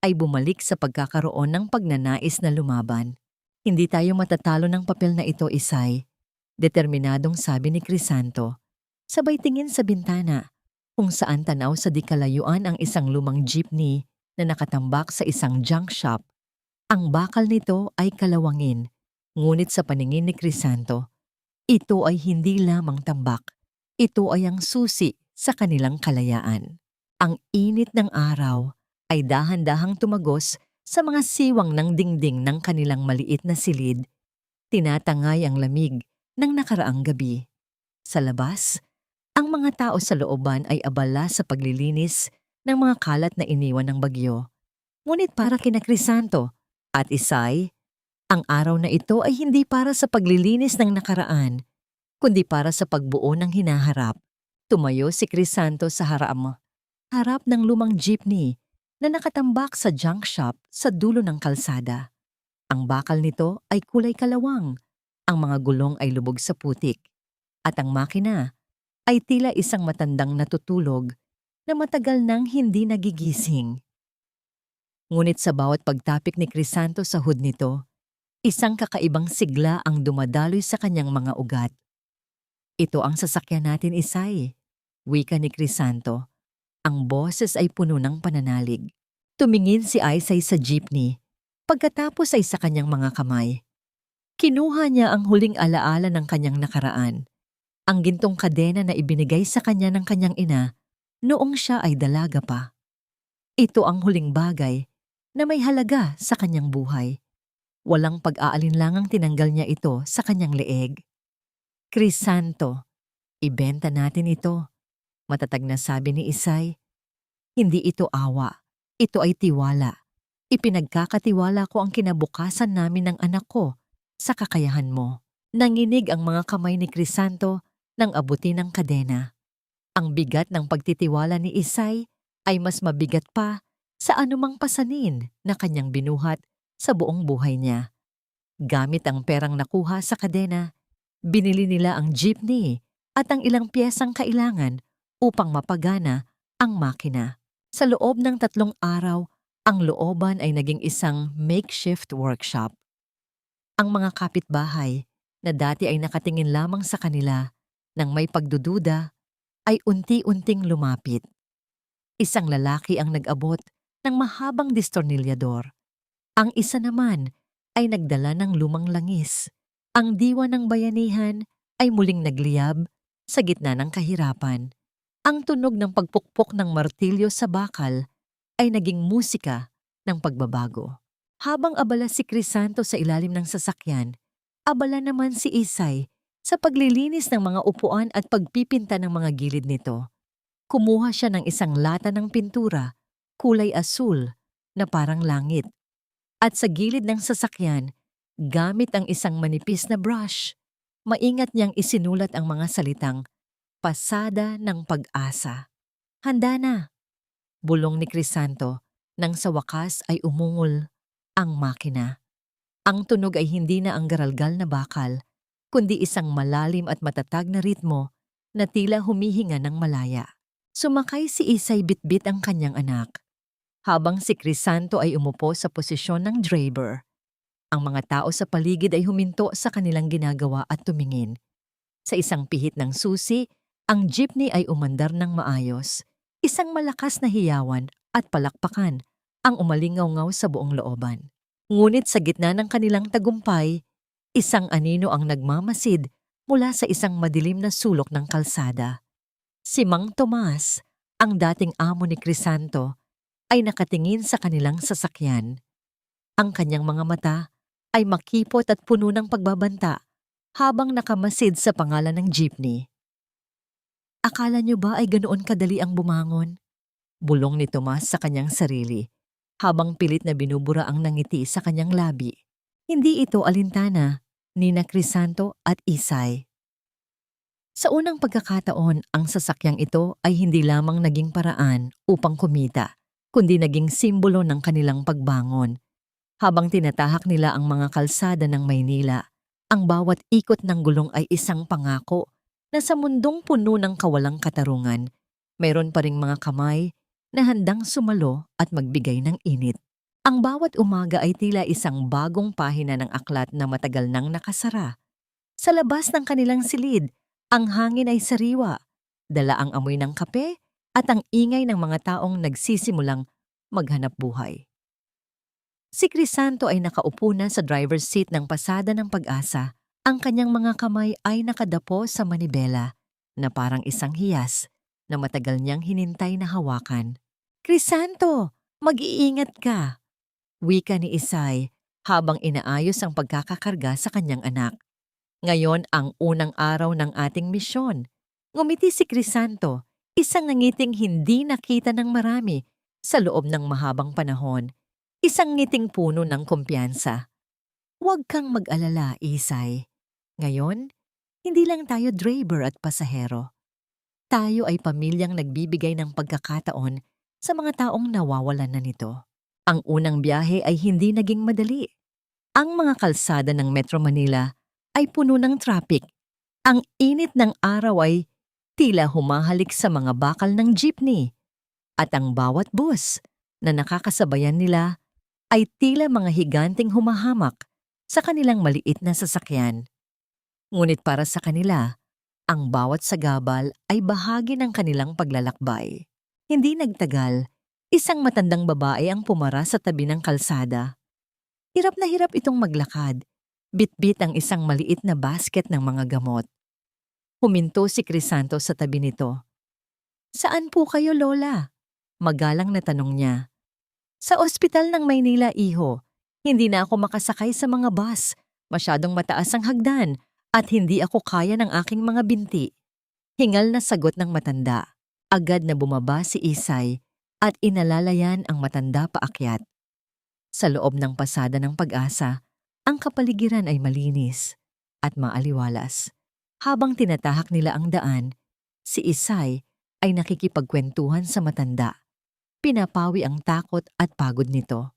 ay bumalik sa pagkakaroon ng pagnanais na lumaban. Hindi tayo matatalo ng papel na ito, Isay, determinadong sabi ni Crisanto. Sabay tingin sa bintana, kung saan tanaw sa di kalayuan ang isang lumang jeepney na nakatambak sa isang junk shop. Ang bakal nito ay kalawangin, ngunit sa paningin ni Crisanto, ito ay hindi lamang tambak. Ito ay ang susi sa kanilang kalayaan. Ang init ng araw ay dahan-dahang tumagos Sa mga siwang ng dingding ng kanilang maliit na silid, tinatangay ang lamig ng nakaraang gabi. Sa labas, ang mga tao sa looban ay abala sa paglilinis ng mga kalat na iniwan ng bagyo. Ngunit para kina Crisanto at Isay, ang araw na ito ay hindi para sa paglilinis ng nakaraan, kundi para sa pagbuo ng hinaharap. Tumayo si Crisanto sa harap ng lumang jeepney na nakatambak sa junk shop sa dulo ng kalsada. Ang bakal nito ay kulay kalawang, ang mga gulong ay lubog sa putik, at ang makina ay tila isang matandang natutulog na matagal nang hindi nagigising. Ngunit sa bawat pagtapik ni Crisanto sa hood nito, isang kakaibang sigla ang dumadaloy sa kanyang mga ugat. Ito ang sasakyan natin, Isay, wika ni Crisanto. Ang boses ay puno ng pananalig. Tumingin si Isay sa jeepney, pagkatapos ay sa kanyang mga kamay. Kinuha niya ang huling alaala ng kanyang nakaraan, ang gintong kadena na ibinigay sa kanya ng kanyang ina noong siya ay dalaga pa. Ito ang huling bagay na may halaga sa kanyang buhay. Walang pag-aalinlangang tinanggal niya ito sa kanyang leeg. Crisanto, ibenta natin ito, matatag na sabi ni Isay. Hindi ito awa, ito ay tiwala. Ipinagkakatiwala ko ang kinabukasan namin ng anak ko sa kakayahan mo. Nanginig ang mga kamay ni Crisanto nang abutin ng kadena. Ang bigat ng pagtitiwala ni Isay ay mas mabigat pa sa anumang pasanin na kanyang binuhat sa buong buhay niya. Gamit ang perang nakuha sa kadena, binili nila ang jeepney at ang ilang piyesang kailangan upang mapagana ang makina. Sa loob ng 3 araw, ang looban ay naging isang makeshift workshop. Ang mga kapitbahay na dati ay nakatingin lamang sa kanila nang may pagdududa ay unti-unting lumapit. Isang lalaki ang nag-abot ng mahabang distornilyador. Ang isa naman ay nagdala ng lumang langis. Ang diwa ng bayanihan ay muling nagliyab sa gitna ng kahirapan. Ang tunog ng pagpukpok ng martilyo sa bakal ay naging musika ng pagbabago. Habang abala si Crisanto sa ilalim ng sasakyan, abala naman si Isay sa paglilinis ng mga upuan at pagpipinta ng mga gilid nito. Kumuha siya ng isang lata ng pintura, kulay asul na parang langit. At sa gilid ng sasakyan, gamit ang isang manipis na brush, maingat niyang isinulat ang mga salitang Pasada ng Pag-asa. Handa na, bulong ni Crisanto nang sa wakas ay umungol ang makina. Ang tunog ay hindi na ang garalgal na bakal, kundi isang malalim at matatag na ritmo na tila humihinga ng malaya. Sumakay si Isay bitbit ang kanyang anak, habang si Crisanto ay umupo sa posisyon ng driver. Ang mga tao sa paligid ay huminto sa kanilang ginagawa at tumingin. Sa isang pihit ng susi, ang jeepney ay umandar ng maayos. Isang malakas na hiyawan at palakpakan ang umalingaw-ngaw sa buong looban. Ngunit sa gitna ng kanilang tagumpay, isang anino ang nagmamasid mula sa isang madilim na sulok ng kalsada. Si Mang Tomas, ang dating amo ni Crisanto, ay nakatingin sa kanilang sasakyan. Ang kanyang mga mata ay makipot at puno ng pagbabanta habang nakamasid sa pangalan ng jeepney. Akala niyo ba ay ganoon kadali ang bumangon? Bulong ni Tomas sa kanyang sarili, habang pilit na binubura ang nangiti sa kanyang labi. Hindi ito alintana, nina Crisanto at Isay. Sa unang pagkakataon, ang sasakyang ito ay hindi lamang naging paraan upang kumita, kundi naging simbolo ng kanilang pagbangon. Habang tinatahak nila ang mga kalsada ng Maynila, ang bawat ikot ng gulong ay isang pangako na sa mundong puno ng kawalang katarungan, mayroon pa ring mga kamay na handang sumalo at magbigay ng init. Ang bawat umaga ay tila isang bagong pahina ng aklat na matagal nang nakasara. Sa labas ng kanilang silid, ang hangin ay sariwa, dala ang amoy ng kape at ang ingay ng mga taong nagsisimulang maghanap buhay. Si Crisanto ay nakaupo na sa driver's seat ng Pasada ng Pag-asa. Ang kanyang mga kamay ay nakadapo sa manibela na parang isang hiyas na matagal niyang hinintay na hawakan. Crisanto, mag-iingat ka! Wika ni Isay habang inaayos ang pagkakakarga sa kanyang anak. Ngayon ang unang araw ng ating misyon. Ngumiti si Crisanto, isang nangiting hindi nakita ng marami sa loob ng mahabang panahon. Isang ngiting puno ng kumpiyansa. Huwag kang mag-alala, Isay. Ngayon, hindi lang tayo driver at pasahero. Tayo ay pamilyang nagbibigay ng pagkakataon sa mga taong nawawalan na nito. Ang unang biyahe ay hindi naging madali. Ang mga kalsada ng Metro Manila ay puno ng traffic. Ang init ng araw ay tila humahalik sa mga bakal ng jeepney. At ang bawat bus na nakakasabayan nila ay tila mga higanting humahamak sa kanilang maliit na sasakyan. Ngunit para sa kanila, ang bawat sagabal ay bahagi ng kanilang paglalakbay. Hindi nagtagal, isang matandang babae ang pumara sa tabi ng kalsada. Hirap na hirap itong maglakad. Bitbit ang isang maliit na basket ng mga gamot. Huminto si Crisanto sa tabi nito. "Saan po kayo, Lola?" Magalang na tanong niya. "Sa ospital ng Maynila, iho. Hindi na ako makasakay sa mga bus. Masyadong mataas ang hagdan at hindi ako kaya ng aking mga binti." Hingal na sagot ng matanda. Agad na bumaba si Isay at inalalayan ang matanda paakyat. Sa loob ng pasada ng Pag-asa, ang kapaligiran ay malinis at maaliwalas. Habang tinatahak nila ang daan, si Isay ay nakikipagkwentuhan sa matanda. Pinapawi ang takot at pagod nito.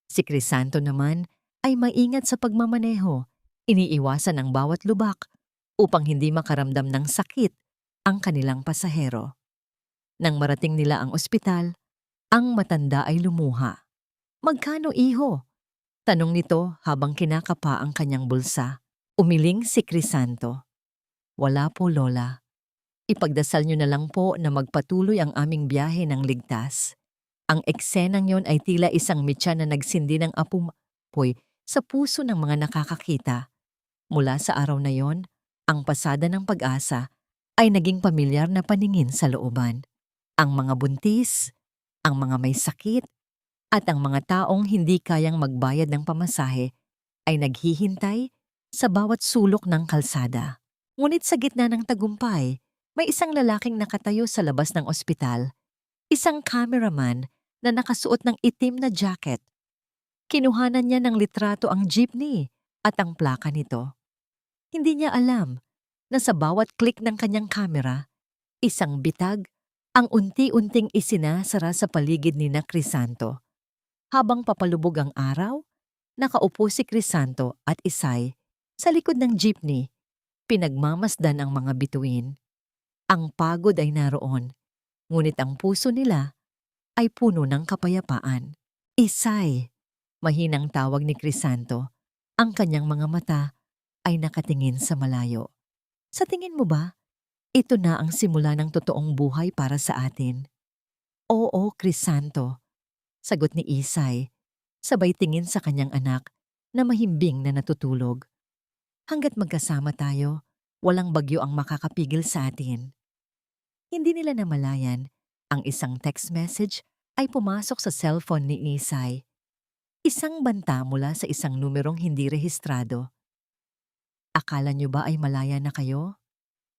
Si Crisanto naman ay maingat sa pagmamaneho, iniiwasan ang bawat lubak upang hindi makaramdam ng sakit ang kanilang pasahero. Nang marating nila ang ospital, ang matanda ay lumuha. "Magkano, iho?" tanong nito habang kinakapa ang kanyang bulsa. Umiling si Crisanto. "Wala po, Lola. Ipagdasal niyo na lang po na magpatuloy ang aming biyahe ng ligtas." Ang eksenang yon ay tila isang mitya na nagsindi ng apoy sa puso ng mga nakakakita. Mula sa araw na yon, ang pasada ng Pag-asa ay naging pamilyar na paningin sa looban. Ang mga buntis, ang mga may sakit, at ang mga taong hindi kayang magbayad ng pamasahe ay naghihintay sa bawat sulok ng kalsada. Ngunit sa gitna ng tagumpay, may isang lalaking nakatayo sa labas ng ospital, isang cameraman na nakasuot ng itim na jacket. Kinuhanan niya ng litrato ang jeepney at ang plaka nito. Hindi niya alam na sa bawat click ng kanyang kamera, isang bitag ang unti-unting isinasara sa paligid ni Crisanto. Habang papalubog ang araw, nakaupo si Crisanto at Isay sa likod ng jeepney. Pinagmamasdan ang mga bituin. Ang pagod ay naroon, ngunit ang puso nila ay puno ng kapayapaan. "Isay," mahinang tawag ni Crisanto. Ang kanyang mga mata ay nakatingin sa malayo. "Sa tingin mo ba, ito na ang simula ng totoong buhay para sa atin?" "Oo, Crisanto," sagot ni Isay, sabay tingin sa kanyang anak na mahimbing na natutulog. "Hanggat magkasama tayo, walang bagyo ang makakapigil sa atin." Hindi nila namalayan, ang isang text message ay pumasok sa cellphone ni Isay. Isang banta mula sa isang numerong hindi rehistrado. "Akala niyo ba ay malaya na kayo?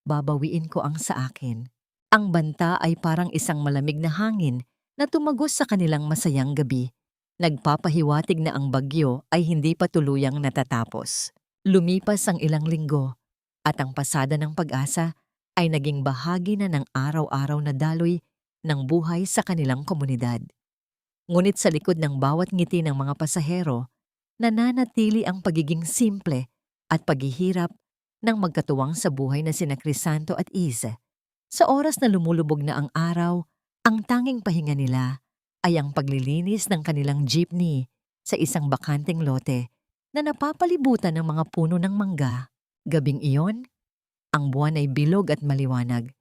Babawiin ko ang sa akin." Ang banta ay parang isang malamig na hangin na tumagos sa kanilang masayang gabi. Nagpapahiwatig na ang bagyo ay hindi pa tuluyang natatapos. Lumipas ang ilang linggo at ang pasada ng Pag-asa ay naging bahagi na ng araw-araw na daloy ng buhay sa kanilang komunidad. Ngunit sa likod ng bawat ngiti ng mga pasahero, nananatili ang pagiging simple at paghihirap ng magkatuwang sa buhay na sina Crisanto at Ize. Sa oras na lumulubog na ang araw, ang tanging pahinga nila ay ang paglilinis ng kanilang jeepney sa isang bakanteng lote na napapalibutan ng mga puno ng mangga. Gabing iyon, ang buwan ay bilog at maliwanag,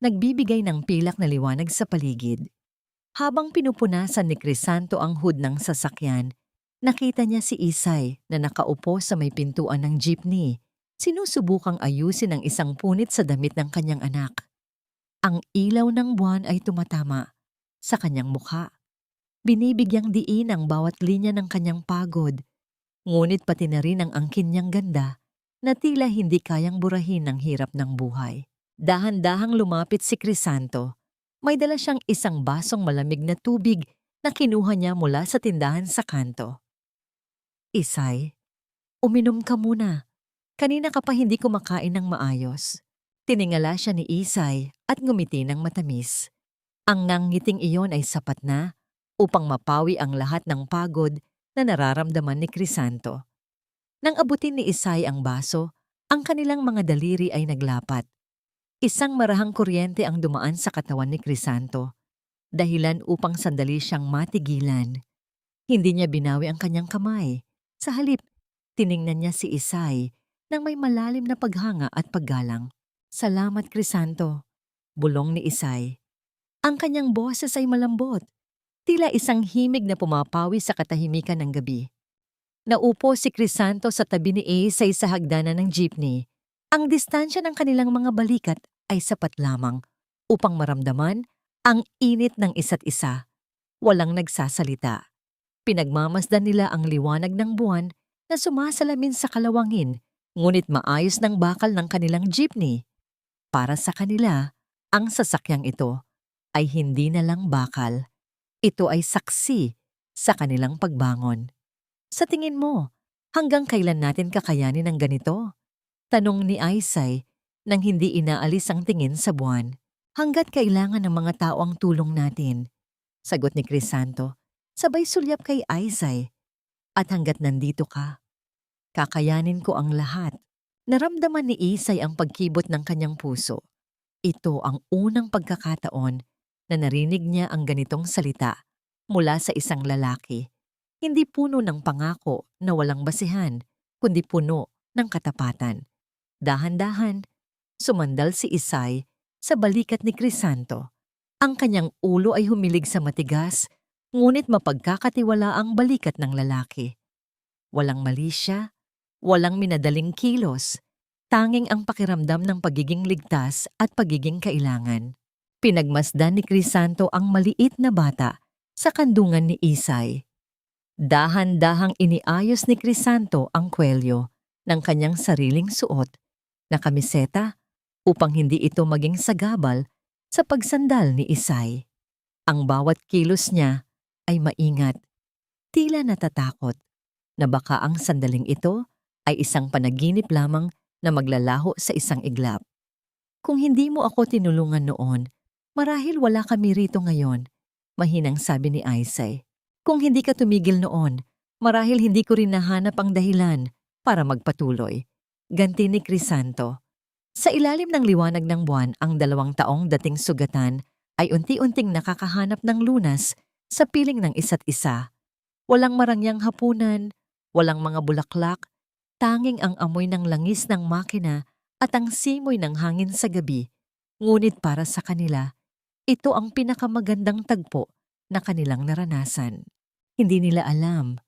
nagbibigay ng pilak na liwanag sa paligid. Habang pinupunasan ni Crisanto ang hood ng sasakyan, nakita niya si Isay na nakaupo sa may pintuan ng jeepney. Sinusubukang ayusin ang isang punit sa damit ng kanyang anak. Ang ilaw ng buwan ay tumatama sa kanyang mukha. Binibigyang diin ang bawat linya ng kanyang pagod, ngunit pati na rin ang angkin niyang ganda na tila hindi kayang burahin ng hirap ng buhay. Dahan-dahang lumapit si Crisanto. May dala siyang isang basong malamig na tubig na kinuha niya mula sa tindahan sa kanto. Isay, uminom ka muna. Kanina ka pa hindi kumakain ng maayos. Tiningala siya ni Isay at ngumiti ng matamis. Ang nanggiting iyon ay sapat na upang mapawi ang lahat ng pagod na nararamdaman ni Crisanto. Nang abutin ni Isay ang baso, ang kanilang mga daliri ay naglapat. Isang marahang kuryente ang dumaan sa katawan ni Crisanto, dahilan upang sandali siyang matigilan. Hindi niya binawi ang kanyang kamay. Sa halip, tiningnan niya si Isay nang may malalim na paghanga at paggalang. Salamat, Crisanto, bulong ni Isay. Ang kanyang boses ay malambot, tila isang himig na pumapawi sa katahimikan ng gabi. Naupo si Crisanto sa tabi ni Isay sa hagdanan ng jeepney. Ang distansya ng kanilang mga balikat ay sapat lamang upang maramdaman ang init ng isa't isa. Walang nagsasalita. Pinagmamasdan nila ang liwanag ng buwan na sumasalamin sa kalawangin, ngunit maayos ng bakal ng kanilang jeepney. Para sa kanila, ang sasakyang ito ay hindi na lang bakal. Ito ay saksi sa kanilang pagbangon. Sa tingin mo, hanggang kailan natin kakayanin ng ganito? Tanong ni Isay nang hindi inaalis ang tingin sa buwan. Hanggat kailangan ng mga tao ang tulong natin, sagot ni Crisanto, sabay sulyap kay Isay. At hanggat nandito ka, kakayanin ko ang lahat. Naramdaman ni Isay ang pagkibot ng kanyang puso. Ito ang unang pagkakataon na narinig niya ang ganitong salita mula sa isang lalaki. Hindi puno ng pangako na walang basihan, kundi puno ng katapatan. Dahan-dahan, sumandal si Isay sa balikat ni Crisanto. Ang kanyang ulo ay humilig sa matigas, ngunit mapagkakatiwala ang balikat ng lalaki. Walang mali siya, walang minadaling kilos, tanging ang pakiramdam ng pagiging ligtas at pagiging kailangan. Pinagmasdan ni Crisanto ang maliit na bata sa kandungan ni Isay. Dahan-dahang iniayos ni Crisanto ang kwelyo ng kanyang sariling suot na kamiseta upang hindi ito maging sagabal sa pagsandal ni Isay. Ang bawat kilos niya ay maingat, tila natatakot na baka ang sandaling ito ay isang panaginip lamang na maglalaho sa isang iglap. Kung hindi mo ako tinulungan noon, marahil wala kami rito ngayon, mahinang sabi ni Isay. Kung hindi ka tumigil noon, marahil hindi ko rin nahanap ang dahilan para magpatuloy. Ganti ni Crisanto. Sa ilalim ng liwanag ng buwan, ang 2 taong dating sugatan ay unti-unting nakakahanap ng lunas sa piling ng isa't isa. Walang marangyang hapunan, walang mga bulaklak, tanging ang amoy ng langis ng makina at ang simoy ng hangin sa gabi. Ngunit para sa kanila, ito ang pinakamagandang tagpo na kanilang naranasan. Hindi nila alam,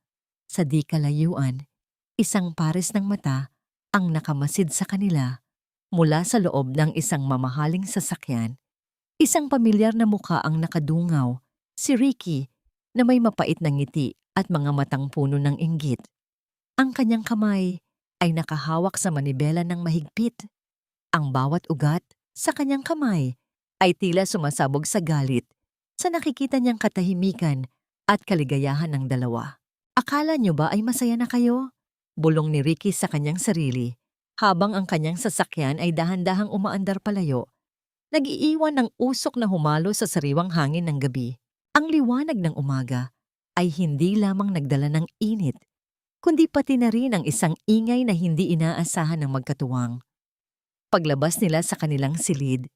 sa di kalayuan, isang pares ng mata ang nakamasid sa kanila mula sa loob ng isang mamahaling sasakyan. Isang pamilyar na muka ang nakadungaw, si Ricky, na may mapait na ngiti at mga matang puno ng inggit. Ang kanyang kamay ay nakahawak sa manibela ng mahigpit. Ang bawat ugat sa kanyang kamay ay tila sumasabog sa galit sa nakikita niyang katahimikan at kaligayahan ng dalawa. Akala niyo ba ay masaya na kayo? Bulong ni Ricky sa kanyang sarili, habang ang kanyang sasakyan ay dahan-dahang umaandar palayo. Nag-iiwan ng usok na humalo sa sariwang hangin ng gabi. Ang liwanag ng umaga ay hindi lamang nagdala ng init, kundi pati na rin ang isang ingay na hindi inaasahan ng magkatuwang. Paglabas nila sa kanilang silid,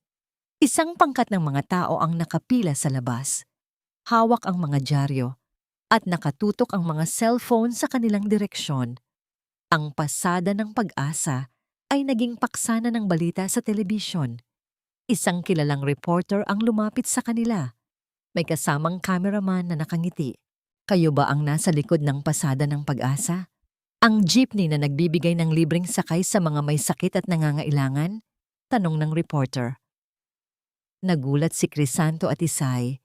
isang pangkat ng mga tao ang nakapila sa labas. Hawak ang mga dyaryo at nakatutok ang mga cellphone sa kanilang direksyon. Ang pasada ng Pag-asa ay naging paksana ng balita sa telebisyon. Isang kilalang reporter ang lumapit sa kanila. May kasamang cameraman na nakangiti. Kayo ba ang nasa likod ng pasada ng Pag-asa? Ang jeepney na nagbibigay ng libreng sakay sa mga may sakit at nangangailangan? Tanong ng reporter. Nagulat si Crisanto at Isay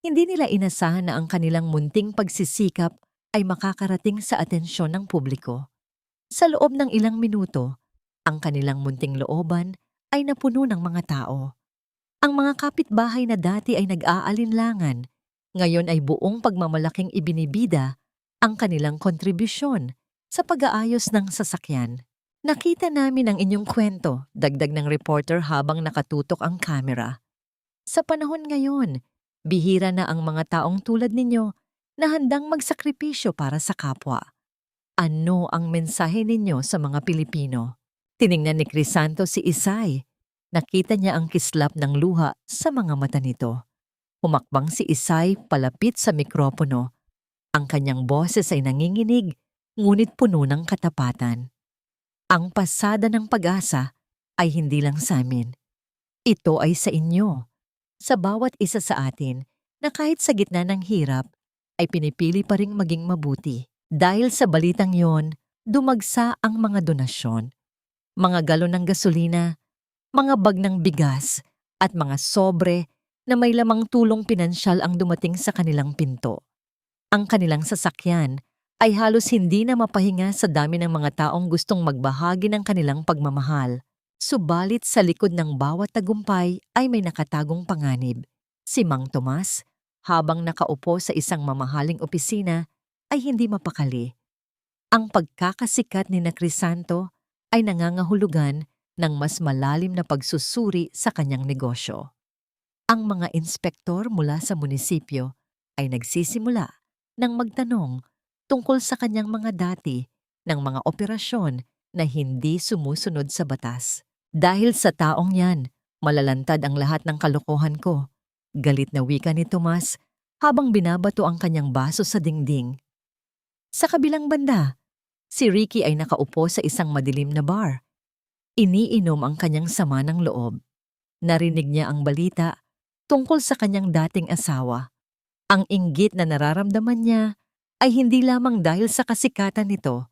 Hindi nila inasahan na ang kanilang munting pagsisikap ay makakarating sa atensyon ng publiko. Sa loob ng ilang minuto, ang kanilang munting looban ay napuno ng mga tao. Ang mga kapitbahay na dati ay nag-aalinlangan, ngayon ay buong pagmamalaking ibinibida ang kanilang kontribusyon sa pag-aayos ng sasakyan. Nakita namin ang inyong kwento, dagdag ng reporter habang nakatutok ang kamera. Sa panahon ngayon, bihira na ang mga taong tulad ninyo na handang magsakripisyo para sa kapwa. Ano ang mensahe ninyo sa mga Pilipino? Tiningnan ni Crisanto si Isay. Nakita niya ang kislap ng luha sa mga mata nito. Humakbang si Isay palapit sa mikropono. Ang kanyang boses ay nanginginig, ngunit puno ng katapatan. Ang pasada ng pag-asa ay hindi lang sa amin. Ito ay sa inyo. Sa bawat isa sa atin na kahit sa gitna ng hirap ay pinipili pa ring maging mabuti. Dahil sa balitang yon, dumagsa ang mga donasyon. Mga galon ng gasolina, mga bag ng bigas, at mga sobre na may lamang tulong pinansyal ang dumating sa kanilang pinto. Ang kanilang sasakyan ay halos hindi na mapahinga sa dami ng mga taong gustong magbahagi ng kanilang pagmamahal. Subalit sa likod ng bawat tagumpay ay may nakatagong panganib. Si Mang Tomas, habang nakaupo sa isang mamahaling opisina, ay hindi mapakali. Ang pagkakasikat ni Crisanto ay nangangahulugan ng mas malalim na pagsusuri sa kanyang negosyo. Ang mga inspektor mula sa munisipyo ay nagsisimula ng magtanong tungkol sa kanyang mga dati ng mga operasyon na hindi sumusunod sa batas. Dahil sa taong yan, malalantad ang lahat ng kalokohan ko. Galit na wika ni Tomas habang binabato ang kanyang baso sa dingding. Sa kabilang banda, si Ricky ay nakaupo sa isang madilim na bar. Iniinom ang kanyang sama ng loob. Narinig niya ang balita tungkol sa kanyang dating asawa. Ang inggit na nararamdaman niya ay hindi lamang dahil sa kasikatan nito,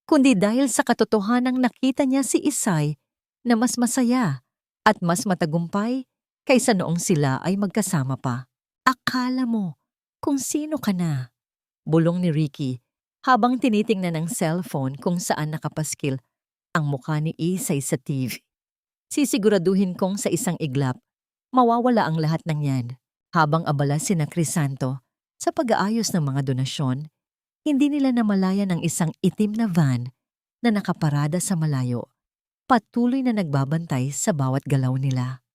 kundi dahil sa katotohanang nakita niya si Isay na mas masaya at mas matagumpay kaysa noong sila ay magkasama pa. Akala mo kung sino ka na? Bulong ni Ricky habang tinitingnan ng cellphone kung saan nakapaskil ang mukha ni Isay sa TV. Sisiguraduhin kong sa isang iglap, mawawala ang lahat ng yan. Habang abala sina Crisanto sa pag-aayos ng mga donasyon, hindi nila namalayan ang isang itim na van na nakaparada sa malayo, patuloy na nagbabantay sa bawat galaw nila.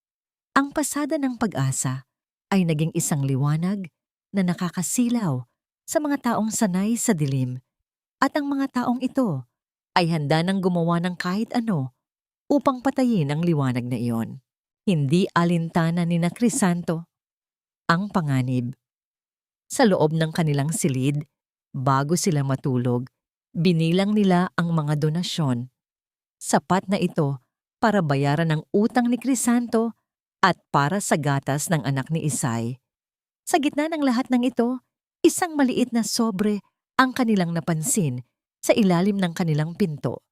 Ang pasada ng pag-asa ay naging isang liwanag na nakakasilaw sa mga taong sanay sa dilim, at ang mga taong ito ay handa nang gumawa ng kahit ano upang patayin ang liwanag na iyon. Hindi alintana ni Crisanto ang panganib. Sa loob ng kanilang silid, bago sila matulog, binilang nila ang mga donasyon. Sapat na ito para bayaran ang utang ni Crisanto at para sa gatas ng anak ni Isay. Sa gitna ng lahat ng ito, isang maliit na sobre ang kanilang napansin sa ilalim ng kanilang pinto.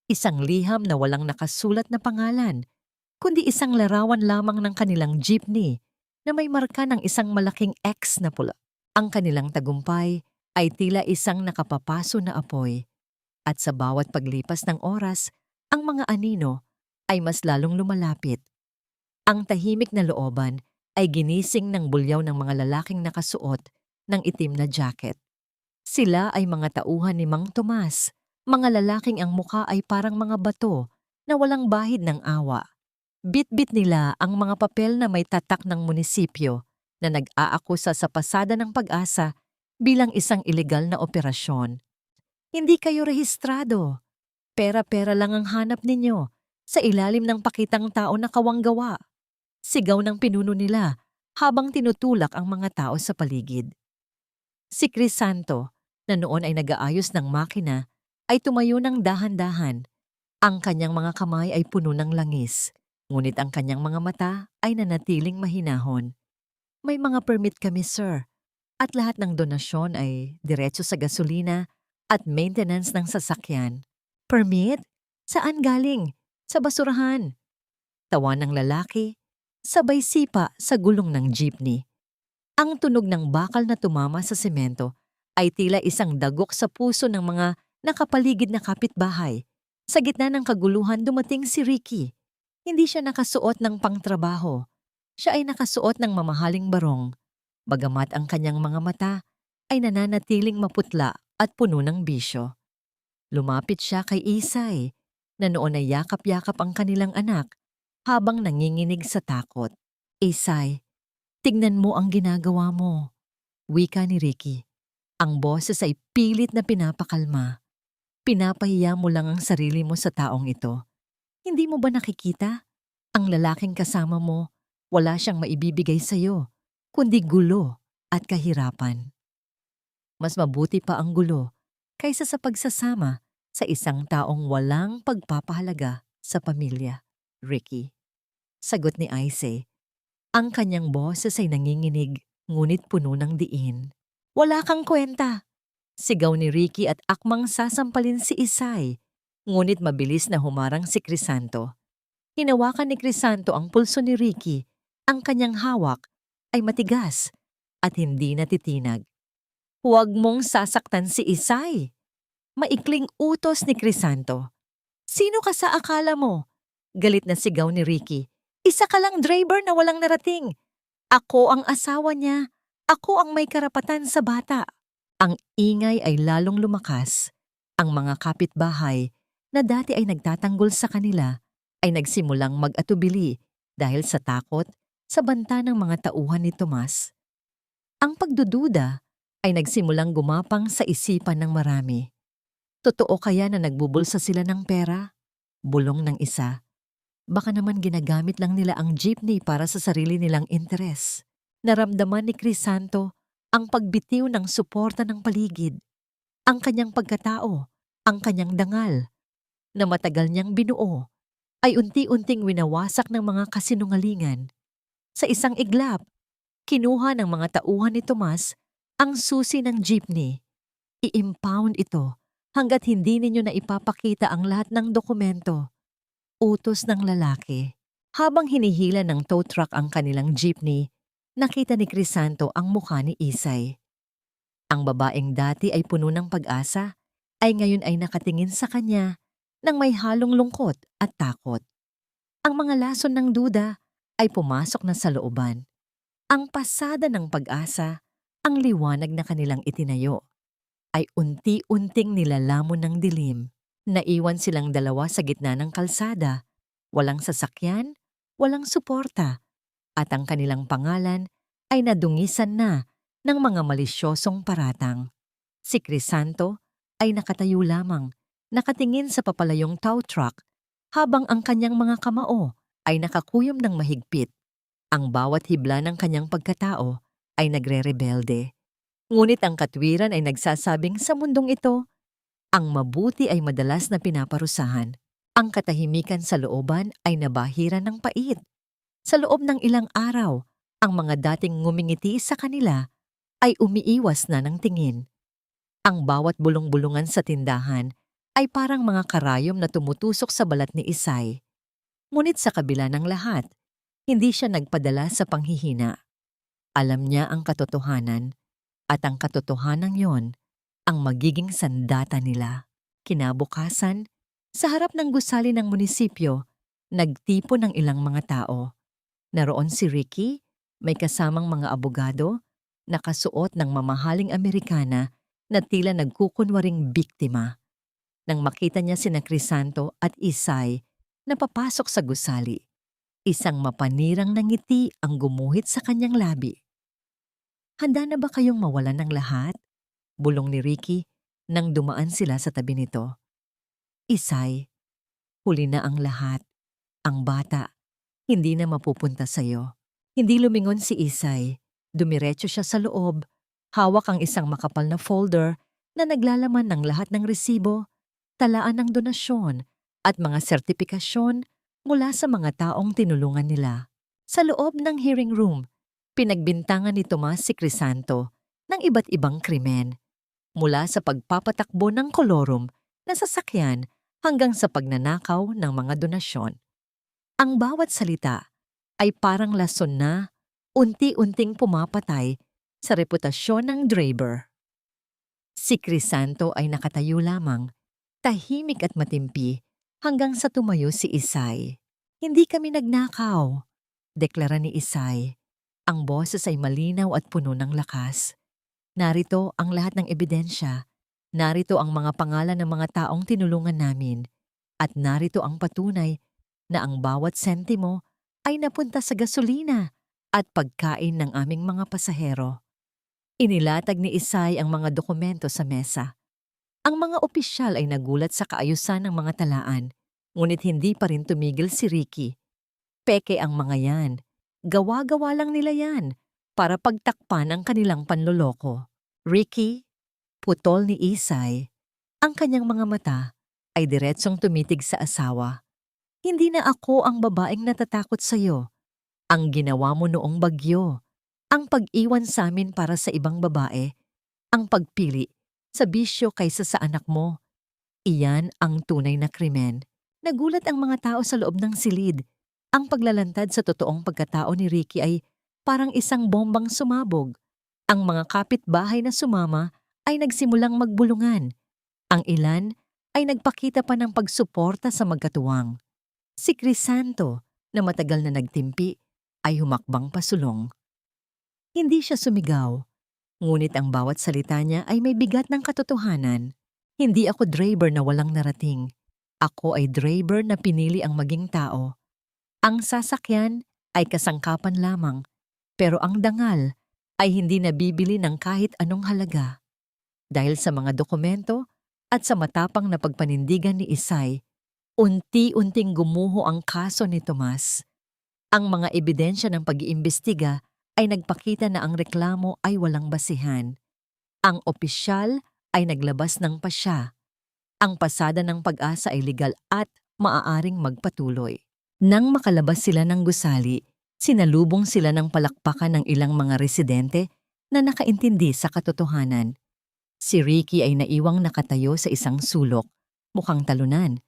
Isang liham na walang nakasulat na pangalan, kundi isang larawan lamang ng kanilang jeepney na may marka ng isang malaking X na pula. Ang kanilang tagumpay ay tila isang nakapapaso na apoy. At sa bawat paglipas ng oras, ang mga anino ay mas lalong lumalapit. Ang tahimik na looban ay ginising ng bulyaw ng mga lalaking nakasuot ng itim na jacket. Sila ay mga tauhan ni Mang Tomas, mga lalaking ang mukha ay parang mga bato na walang bahid ng awa. Bit-bit nila ang mga papel na may tatak ng munisipyo na nag-aakusa sa pasada ng pag-asa bilang isang ilegal na operasyon. Hindi kayo rehistrado. Pera-pera lang ang hanap ninyo sa ilalim ng pakitang tao na kawanggawa. Sigaw ng pinuno nila habang tinutulak ang mga tao sa paligid. Si Crisanto, na noon ay nag-aayos ng makina, ay tumayo ng dahan-dahan. Ang kanyang mga kamay ay puno ng langis. Ngunit ang kanyang mga mata ay nanatiling mahinahon. May mga permit kami, sir. At lahat ng donasyon ay diretso sa gasolina at maintenance ng sasakyan. Permit? Saan galing? Sa basurahan. Tawa ng lalaki, sabay sipa sa gulong ng jeepney. Ang tunog ng bakal na tumama sa semento ay tila isang dagok sa puso ng mga nakapaligid na kapitbahay. Sa gitna ng kaguluhan dumating si Ricky. Hindi siya nakasuot ng pangtrabaho. Siya ay nakasuot ng mamahaling barong, bagamat ang kanyang mga mata ay nananatiling maputla at puno ng bisyo. Lumapit siya kay Isay, na noon ay yakap-yakap ang kanilang anak habang nanginginig sa takot. Isay, tignan mo ang ginagawa mo, wika ni Ricky. Ang boses ay pilit na pinapakalma. Pinapahiya mo lang ang sarili mo sa taong ito. Hindi mo ba nakikita? Ang lalaking kasama mo, wala siyang maibibigay sa'yo, kundi gulo at kahirapan. Mas mabuti pa ang gulo kaysa sa pagsasama sa isang taong walang pagpapahalaga sa pamilya, Ricky. Sagot ni Aise. Ang kanyang boses ay nanginginig, ngunit puno ng diin. Wala kang kwenta! Sigaw ni Ricky at akmang sasampalin si Isay. Ngunit mabilis na humarang si Crisanto. Hinawakan ni Crisanto ang pulso ni Ricky. Ang kanyang hawak ay matigas at hindi natitinag. Huwag mong sasaktan si Isay! Maikling utos ni Crisanto. Sino ka sa akala mo? Galit na sigaw ni Ricky. Isa ka lang driver na walang narating. Ako ang asawa niya. Ako ang may karapatan sa bata. Ang ingay ay lalong lumakas. Ang mga kapitbahay na dati ay nagtatanggol sa kanila ay nagsimulang mag-atubili dahil sa takot sa banta ng mga tauhan ni Tomas. Ang pagdududa ay nagsimulang gumapang sa isipan ng marami. Totoo kaya na nagbubulsa sila ng pera? Bulong ng isa. Baka naman ginagamit lang nila ang jeepney para sa sarili nilang interes. Naramdaman ni Crisanto ang pagbitiw ng suporta ng paligid. Ang kanyang pagkatao, ang kanyang dangal, na matagal niyang binuo, ay unti-unting winawasak ng mga kasinungalingan. Sa isang iglap, kinuha ng mga tauhan ni Tomas ang susi ng jeepney. I-impound ito hanggat hindi ninyo na ipapakita ang lahat ng dokumento. Utos ng lalaki. Habang hinihila ng tow truck ang kanilang jeepney, nakita ni Crisanto ang mukha ni Isay. Ang babaeng dati ay puno ng pag-asa, ay ngayon ay nakatingin sa kanya nang may halong lungkot at takot. Ang mga lason ng duda ay pumasok na sa looban. Ang pasada ng pag-asa, ang liwanag na kanilang itinayo, ay unti-unting nilalamon ng dilim. Naiwan silang dalawa sa gitna ng kalsada, walang sasakyan, walang suporta, at ang kanilang pangalan ay nadungisan na ng mga malisyosong paratang. Si Crisanto ay nakatayo lamang, nakatingin sa papalayong tow truck, habang ang kanyang mga kamao ay nakakuyom ng mahigpit. Ang bawat hibla ng kanyang pagkatao ay nagre-rebelde. Ngunit ang katwiran ay nagsasabing sa mundong ito, ang mabuti ay madalas na pinaparusahan. Ang katahimikan sa looban ay nabahiran ng pait. Sa loob ng ilang araw, ang mga dating ngumingiti sa kanila ay umiiwas na ng tingin. Ang bawat bulong-bulungan sa tindahan ay parang mga karayom na tumutusok sa balat ni Isay. Ngunit sa kabila ng lahat, hindi siya nagpadala sa panghihina. Alam niya ang katotohanan, at ang katotohanan yon ang magiging sandata nila. Kinabukasan, sa harap ng gusali ng munisipyo, nagtipo ng ilang mga tao. Naroon si Ricky, may kasamang mga abogado, nakasuot ng mamahaling Amerikana na tila nagkukunwaring biktima. Nang makita niya sina Crisanto at Isay na papasok sa gusali, isang mapanirang na ngiti ang gumuhit sa kanyang labi. Handa na ba kayong mawalan ng lahat? Bulong ni Ricky nang dumaan sila sa tabi nito. Isay, huli na ang lahat. Ang bata, hindi na mapupunta sa'yo. Hindi lumingon si Isay. Dumiretso siya sa loob. Hawak ang isang makapal na folder na naglalaman ng lahat ng resibo, talaan ng donasyon, at mga sertipikasyon mula sa mga taong tinulungan nila. Sa loob ng hearing room, pinagbintangan ni Tomas si Crisanto ng iba't ibang krimen. Mula sa pagpapatakbo ng kolorum na sasakyan hanggang sa pagnanakaw ng mga donasyon. Ang bawat salita ay parang lason na unti-unting pumapatay sa reputasyon ng driver. Si Crisanto ay nakatayo lamang, tahimik at matimpi, hanggang sa tumayo si Isay. Hindi kami nagnakaw, deklara ni Isay. Ang boses ay malinaw at puno ng lakas. Narito ang lahat ng ebidensya. Narito ang mga pangalan ng mga taong tinulungan namin. At narito ang patunay na ang bawat sentimo ay napunta sa gasolina at pagkain ng aming mga pasahero. Inilatag ni Isay ang mga dokumento sa mesa. Ang mga opisyal ay nagulat sa kaayusan ng mga talaan, ngunit hindi pa rin tumigil si Ricky. Peke ang mga yan. Gawa-gawa lang nila yan para pagtakpan ang kanilang panloloko. Ricky, putol ni Isay, ang kanyang mga mata ay diretsong tumitig sa asawa. Hindi na ako ang babaeng natatakot sa'yo. Ang ginawa mo noong bagyo, ang pag-iwan sa amin para sa ibang babae, ang pagpili sa bisyo kaysa sa anak mo. Iyan ang tunay na krimen. Nagulat ang mga tao sa loob ng silid. Ang paglalantad sa totoong pagkatao ni Ricky ay parang isang bombang sumabog. Ang mga kapitbahay na sumama ay nagsimulang magbulungan. Ang ilan ay nagpakita pa ng pagsuporta sa magkatuwang. Si Crisanto, na matagal na nagtimpi, ay humakbang pasulong. Hindi siya sumigaw, ngunit ang bawat salita niya ay may bigat ng katotohanan. Hindi ako driver na walang narating. Ako ay driver na pinili ang maging tao. Ang sasakyan ay kasangkapan lamang, pero ang dangal ay hindi nabibili ng kahit anong halaga. Dahil sa mga dokumento at sa matapang na pagpanindigan ni Isay, unti-unting gumuho ang kaso ni Tomas. Ang mga ebidensya ng pag-iimbestiga ay nagpakita na ang reklamo ay walang basihan. Ang opisyal ay naglabas ng pasya. Ang pasada ng pag-asa ay legal at maaaring magpatuloy. Nang makalabas sila ng gusali, sinalubong sila ng palakpakan ng ilang mga residente na nakaintindi sa katotohanan. Si Ricky ay naiwang nakatayo sa isang sulok, mukhang talunan,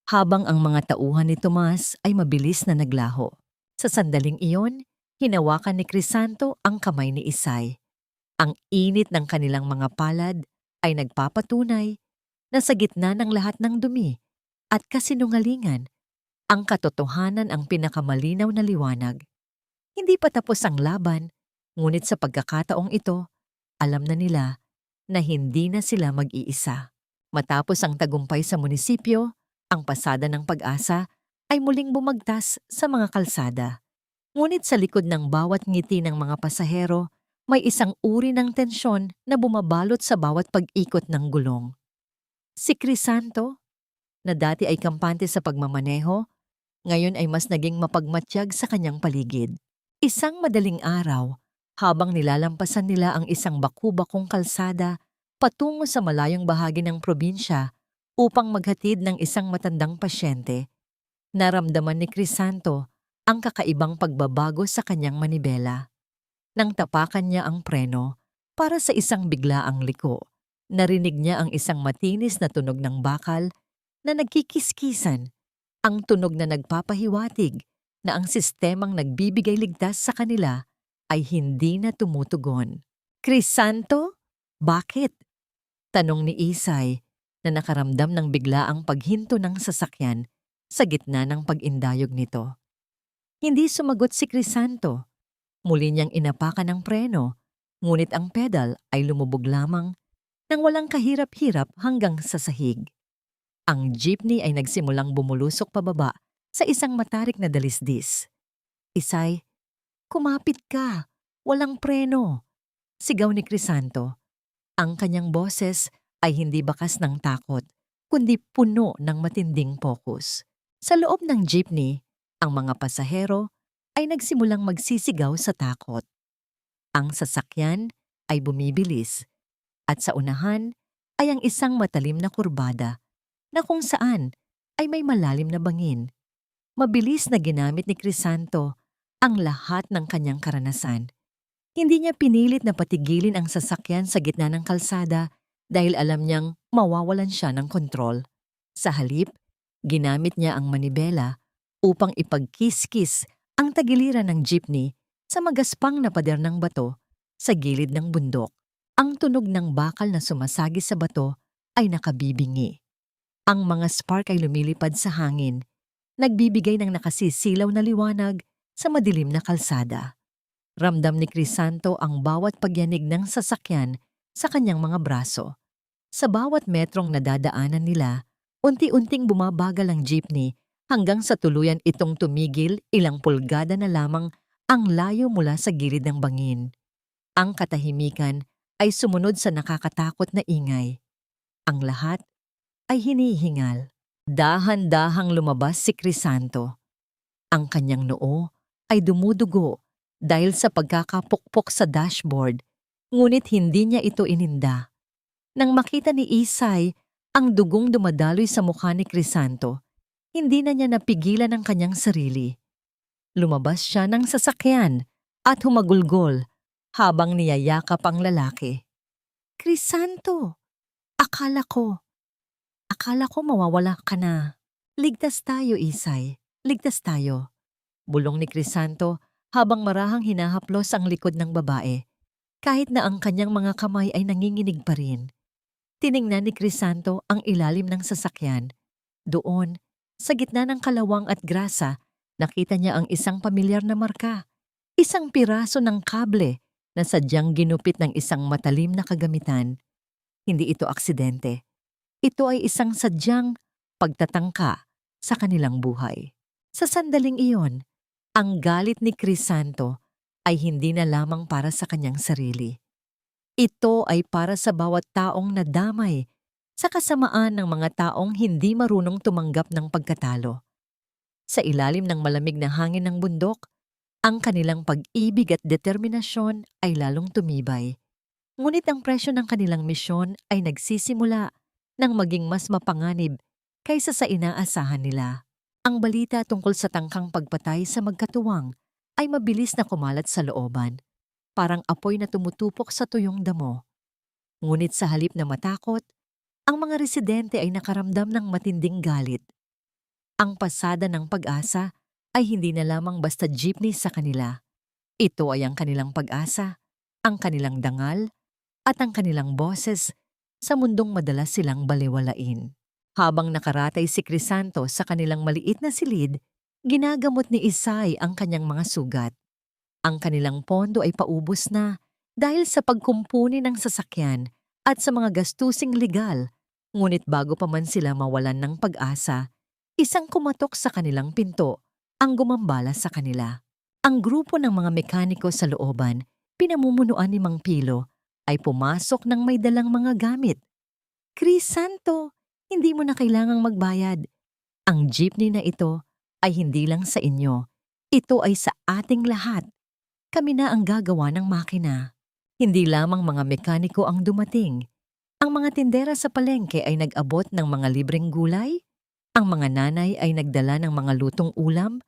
habang ang mga tauhan ni Tomas ay mabilis na naglaho. Sa sandaling iyon, hinawakan ni Crisanto ang kamay ni Isay. Ang init ng kanilang mga palad ay nagpapatunay na sa gitna ng lahat ng dumi at kasinungalingan, ang katotohanan ang pinakamalinaw na liwanag. Hindi pa tapos ang laban, ngunit sa pagkakataong ito, alam na nila na hindi na sila mag-iisa. Matapos ang tagumpay sa munisipyo, ang pasada ng pag-asa ay muling bumagtas sa mga kalsada. Ngunit sa likod ng bawat ngiti ng mga pasahero, may isang uri ng tensyon na bumabalot sa bawat pag-ikot ng gulong. Si Crisanto, na dati ay kampante sa pagmamaneho, ngayon ay mas naging mapagmatyag sa kanyang paligid. Isang madaling araw, habang nilalampasan nila ang isang baku-bakong kalsada patungo sa malayong bahagi ng probinsya upang maghatid ng isang matandang pasyente, naramdaman ni Crisanto ang kakaibang pagbabago sa kanyang manibela. Nang tapakan niya ang preno para sa isang biglaang liko, narinig niya ang isang matinis na tunog ng bakal na nagkikiskisan, ang tunog na nagpapahiwatig na ang sistemang nagbibigay ligtas sa kanila ay hindi na tumutugon. "Crisanto? Bakit?" tanong ni Isay na nakaramdam ng biglaang paghinto ng sasakyan sa gitna ng pag-indayog nito. Hindi sumagot si Crisanto. Muli niyang inapakan ang preno, ngunit ang pedal ay lumubog lamang nang walang kahirap-hirap hanggang sa sahig. Ang jeepney ay nagsimulang bumulusok pababa sa isang matarik na dalisdis. "Isay, kumapit ka! Walang preno!" sigaw ni Crisanto. Ang kanyang boses ay hindi bakas ng takot, kundi puno ng matinding pokus. Sa loob ng jeepney, ang mga pasahero ay nagsimulang magsisigaw sa takot. Ang sasakyan ay bumibilis at sa unahan ay ang isang matalim na kurbada na kung saan ay may malalim na bangin. Mabilis na ginamit ni Crisanto ang lahat ng kanyang karanasan. Hindi niya pinilit na patigilin ang sasakyan sa gitna ng kalsada dahil alam niyang mawawalan siya ng kontrol. Sa halip, ginamit niya ang manibela upang ipagkiskis ang tagiliran ng jeepney sa magaspang na pader ng bato Sa gilid ng bundok, ang tunog ng bakal na sumasagi sa bato ay nakabibingi. Ang mga spark ay lumilipad sa hangin, nagbibigay ng nakasisilaw na liwanag sa madilim na kalsada. Ramdam ni Crisanto ang bawat pagyanig ng sasakyan sa kanyang mga braso. Sa bawat metrong nadadaanan nila, unti-unting bumabagal ang jeepney hanggang sa tuluyan itong tumigil ilang pulgada na lamang ang layo mula sa gilid ng bangin. Ang katahimikan ay sumunod sa nakakatakot na ingay. Ang lahat ay hinihingal. Dahan-dahang lumabas si Crisanto. Ang kanyang noo ay dumudugo dahil sa pagkakapukpok sa dashboard, ngunit hindi niya ito ininda. Nang makita ni Isay ang dugong dumadaloy sa mukha ni Crisanto, hindi na niya napigilan ang kanyang sarili. Lumabas siya ng sasakyan at humagulgol habang niyayakap ang lalaki. Crisanto, akala ko mawawala ka na. Ligtas tayo, Isay. Ligtas tayo. Bulong ni Crisanto habang marahang hinahaplos ang likod ng babae, kahit na ang kanyang mga kamay ay nanginginig pa rin. Tiningnan ni Crisanto ang ilalim ng sasakyan. Doon, sa gitna ng kalawang at grasa, nakita niya ang isang pamilyar na marka. Isang piraso ng kable na sadyang ginupit ng isang matalim na kagamitan. Hindi ito aksidente. Ito ay isang sadyang pagtatangka sa kanilang buhay. Sa sandaling iyon, ang galit ni Crisanto ay hindi na lamang para sa kanyang sarili. Ito ay para sa bawat taong nadamay sa kasamaan ng mga taong hindi marunong tumanggap ng pagkatalo. Sa ilalim ng malamig na hangin ng bundok, ang kanilang pag-ibig at determinasyon ay lalong tumibay. Ngunit ang presyo ng kanilang misyon ay nagsisimula nang maging mas mapanganib kaysa sa inaasahan nila. Ang balita tungkol sa tangkang pagpatay sa magkatuwang ay mabilis na kumalat sa looban, parang apoy na tumutupok sa tuyong damo. Ngunit sa halip na matakot, ang mga residente ay nakaramdam ng matinding galit. Ang pasada ng pag-asa ay hindi na lamang basta jeepney sa kanila. Ito ay ang kanilang pag-asa, ang kanilang dangal, at ang kanilang boses sa mundong madalas silang balewalain. Habang nakaratay si Crisanto sa kanilang maliit na silid, ginagamot ni Isay ang kanyang mga sugat. Ang kanilang pondo ay paubos na dahil sa pagkumpuni ng sasakyan at sa mga gastusing legal. Ngunit bago pa man sila mawalan ng pag-asa, isang kumatok sa kanilang pinto ang gumambala sa kanila. Ang grupo ng mga mekaniko sa looban, pinamumunuan ni Mang Pilo, ay pumasok ng may dalang mga gamit. Crisanto, hindi mo na kailangang magbayad. Ang jeepney na ito ay hindi lang sa inyo. Ito ay sa ating lahat. Kami na ang gagawa ng makina. Hindi lamang mga mekaniko ang dumating. Ang mga tindera sa palengke ay nag-abot ng mga libreng gulay. Ang mga nanay ay nagdala ng mga lutong ulam.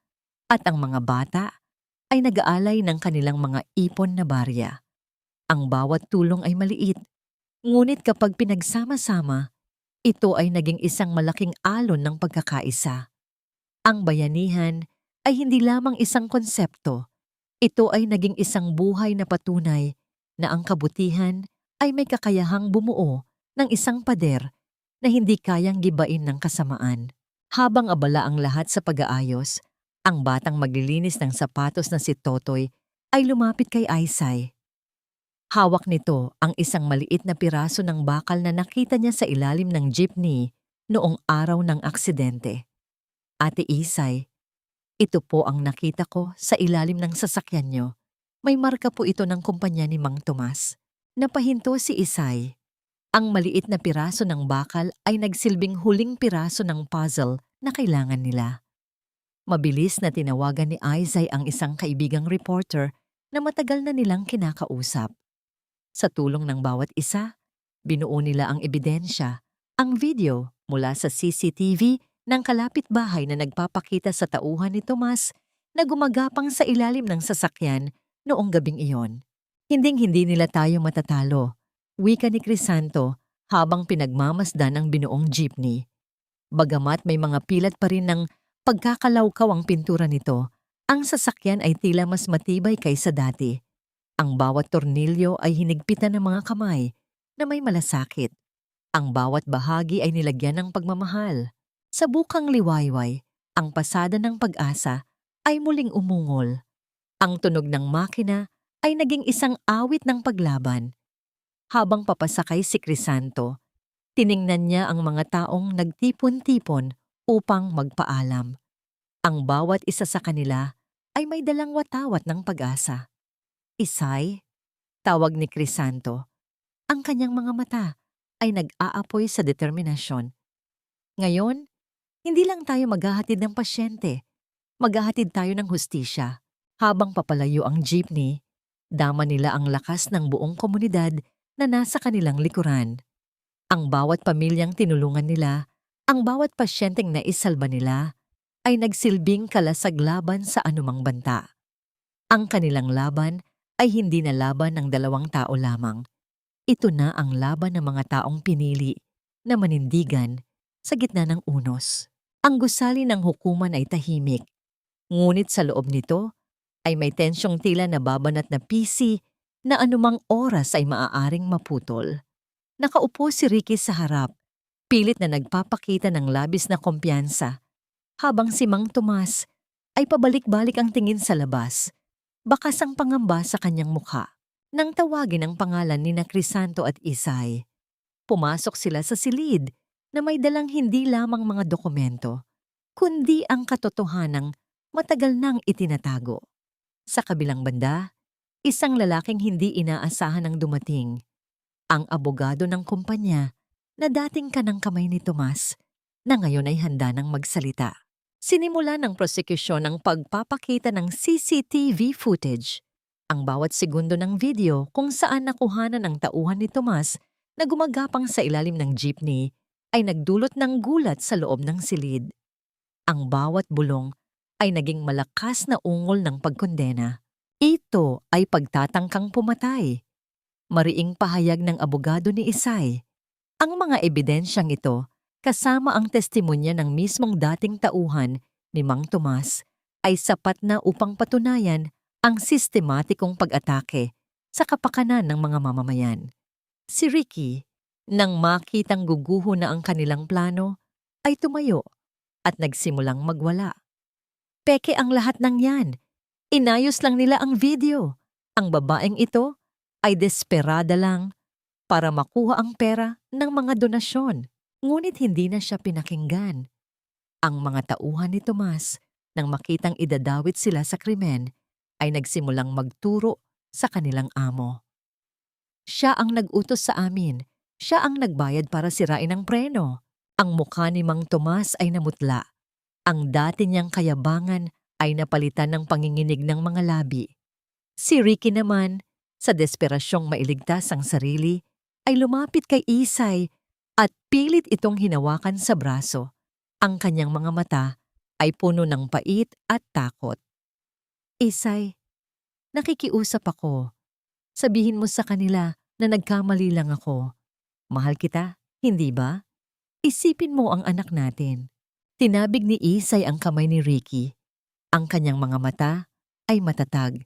At ang mga bata ay nag-aalay ng kanilang mga ipon na barya. Ang bawat tulong ay maliit, ngunit kapag pinagsama-sama, ito ay naging isang malaking alon ng pagkakaisa. Ang bayanihan ay hindi lamang isang konsepto, ito ay naging isang buhay na patunay na ang kabutihan ay may kakayahang bumuo ng isang pader na hindi kayang gibain ng kasamaan. Habang abala ang lahat sa pag-aayos, ang batang maglilinis ng sapatos na si Totoy ay lumapit kay Isay. Hawak nito ang isang maliit na piraso ng bakal na nakita niya sa ilalim ng jeepney noong araw ng aksidente. Ate Isay, ito po ang nakita ko sa ilalim ng sasakyan niyo. May marka po ito ng kumpanya ni Mang Tomas. Napahinto si Isay. Ang maliit na piraso ng bakal ay nagsilbing huling piraso ng puzzle na kailangan nila. Mabilis na tinawagan ni Isay ang isang kaibigang reporter na matagal na nilang kinakausap. Sa tulong ng bawat isa, binuo nila ang ebidensya, ang video mula sa CCTV ng kalapitbahay na nagpapakita sa tauhan ni Tomas na gumagapang sa ilalim ng sasakyan noong gabing iyon. Hinding-hindi nila tayo matatalo, wika ni Crisanto habang pinagmamasdan ang binuong jeepney. Bagamat may mga pilat pa rin ng pagkakalawkaw ang pintura nito, ang sasakyan ay tila mas matibay kaysa dati. Ang bawat tornilyo ay hinigpitan ng mga kamay na may malasakit. Ang bawat bahagi ay nilagyan ng pagmamahal. Sa bukang liwayway, ang pasada ng pag-asa ay muling umungol. Ang tunog ng makina ay naging isang awit ng paglaban. Habang papasakay si Crisanto, tiningnan niya ang mga taong nagtipon-tipon upang magpaalam. Ang bawat isa sa kanila ay may dalang watawat ng pag-asa. Isay, tawag ni Crisanto. Ang kanyang mga mata ay nag-aapoy sa determinasyon. Ngayon, hindi lang tayo maghahatid ng pasyente, maghahatid tayo ng hustisya. Habang papalayo ang jeepney, dama nila ang lakas ng buong komunidad na nasa kanilang likuran. Ang bawat pamilyang tinulungan nila, ang bawat pasyenteng naisalba nila, ay nagsilbing kalasaglaban sa anumang banta. Ang kanilang laban ay hindi na laban ng dalawang tao lamang. Ito na ang laban ng mga taong pinili na manindigan sa gitna ng unos. Ang gusali ng hukuman ay tahimik, ngunit sa loob nito ay may tensyong tila nababanat na pisi na anumang oras ay maaaring maputol. Nakaupo si Ricky sa harap, pilit na nagpapakita ng labis na kumpiyansa, habang si Mang Tomas ay pabalik-balik ang tingin sa labas, bakas ang pangamba sa kanyang mukha. Nang tawagin ang pangalan ni Crisanto at Isay, pumasok sila sa silid na may dalang hindi lamang mga dokumento, kundi ang katotohanang matagal nang itinatago. Sa kabilang banda, isang lalaking hindi inaasahan ang dumating, ang abogado ng kumpanya na dating kanang kamay ni Tomas, na ngayon ay handa nang magsalita. Sinimula ng prosekusyon ang pagpapakita ng CCTV footage, ang bawat segundo ng video kung saan nakuhanan ng tauhan ni Tomas na gumagapang sa ilalim ng jeepney ay nagdulot ng gulat sa loob ng silid. Ang bawat bulong ay naging malakas na ungol ng pagkondena. Ito ay pagtatangkang pumatay. Mariing pahayag ng abogado ni Isay. Ang mga ebidensyang ito, kasama ang testimonya ng mismong dating tauhan ni Mang Tomas, ay sapat na upang patunayan ang sistematikong pag-atake sa kapakanan ng mga mamamayan. Si Ricky, nang makitang guguho na ang kanilang plano, ay tumayo at nagsimulang magwala. Peke ang lahat ng yan. Inayos lang nila ang video. Ang babaeng ito ay desperada lang para makuha ang pera ng mga donasyon. Ngunit hindi na siya pinakinggan. Ang mga tauhan ni Tomas, nang makitang idadawit sila sa krimen, ay nagsimulang magturo sa kanilang amo. Siya ang nag-utos sa amin. Siya ang nagbayad para sirain ang preno. Ang mukha ni Mang Tomas ay namutla. Ang dati niyang kayabangan ay napalitan ng panginginig ng mga labi. Si Ricky naman, sa desperasyong mailigtas ang sarili, ay lumapit kay Isay at pilit itong hinawakan sa braso. Ang kanyang mga mata ay puno ng pait at takot. Isay, nakikiusap ako. Sabihin mo sa kanila na nagkamali lang ako. Mahal kita, hindi ba? Isipin mo ang anak natin. Tinabig ni Isay ang kamay ni Ricky. Ang kanyang mga mata ay matatag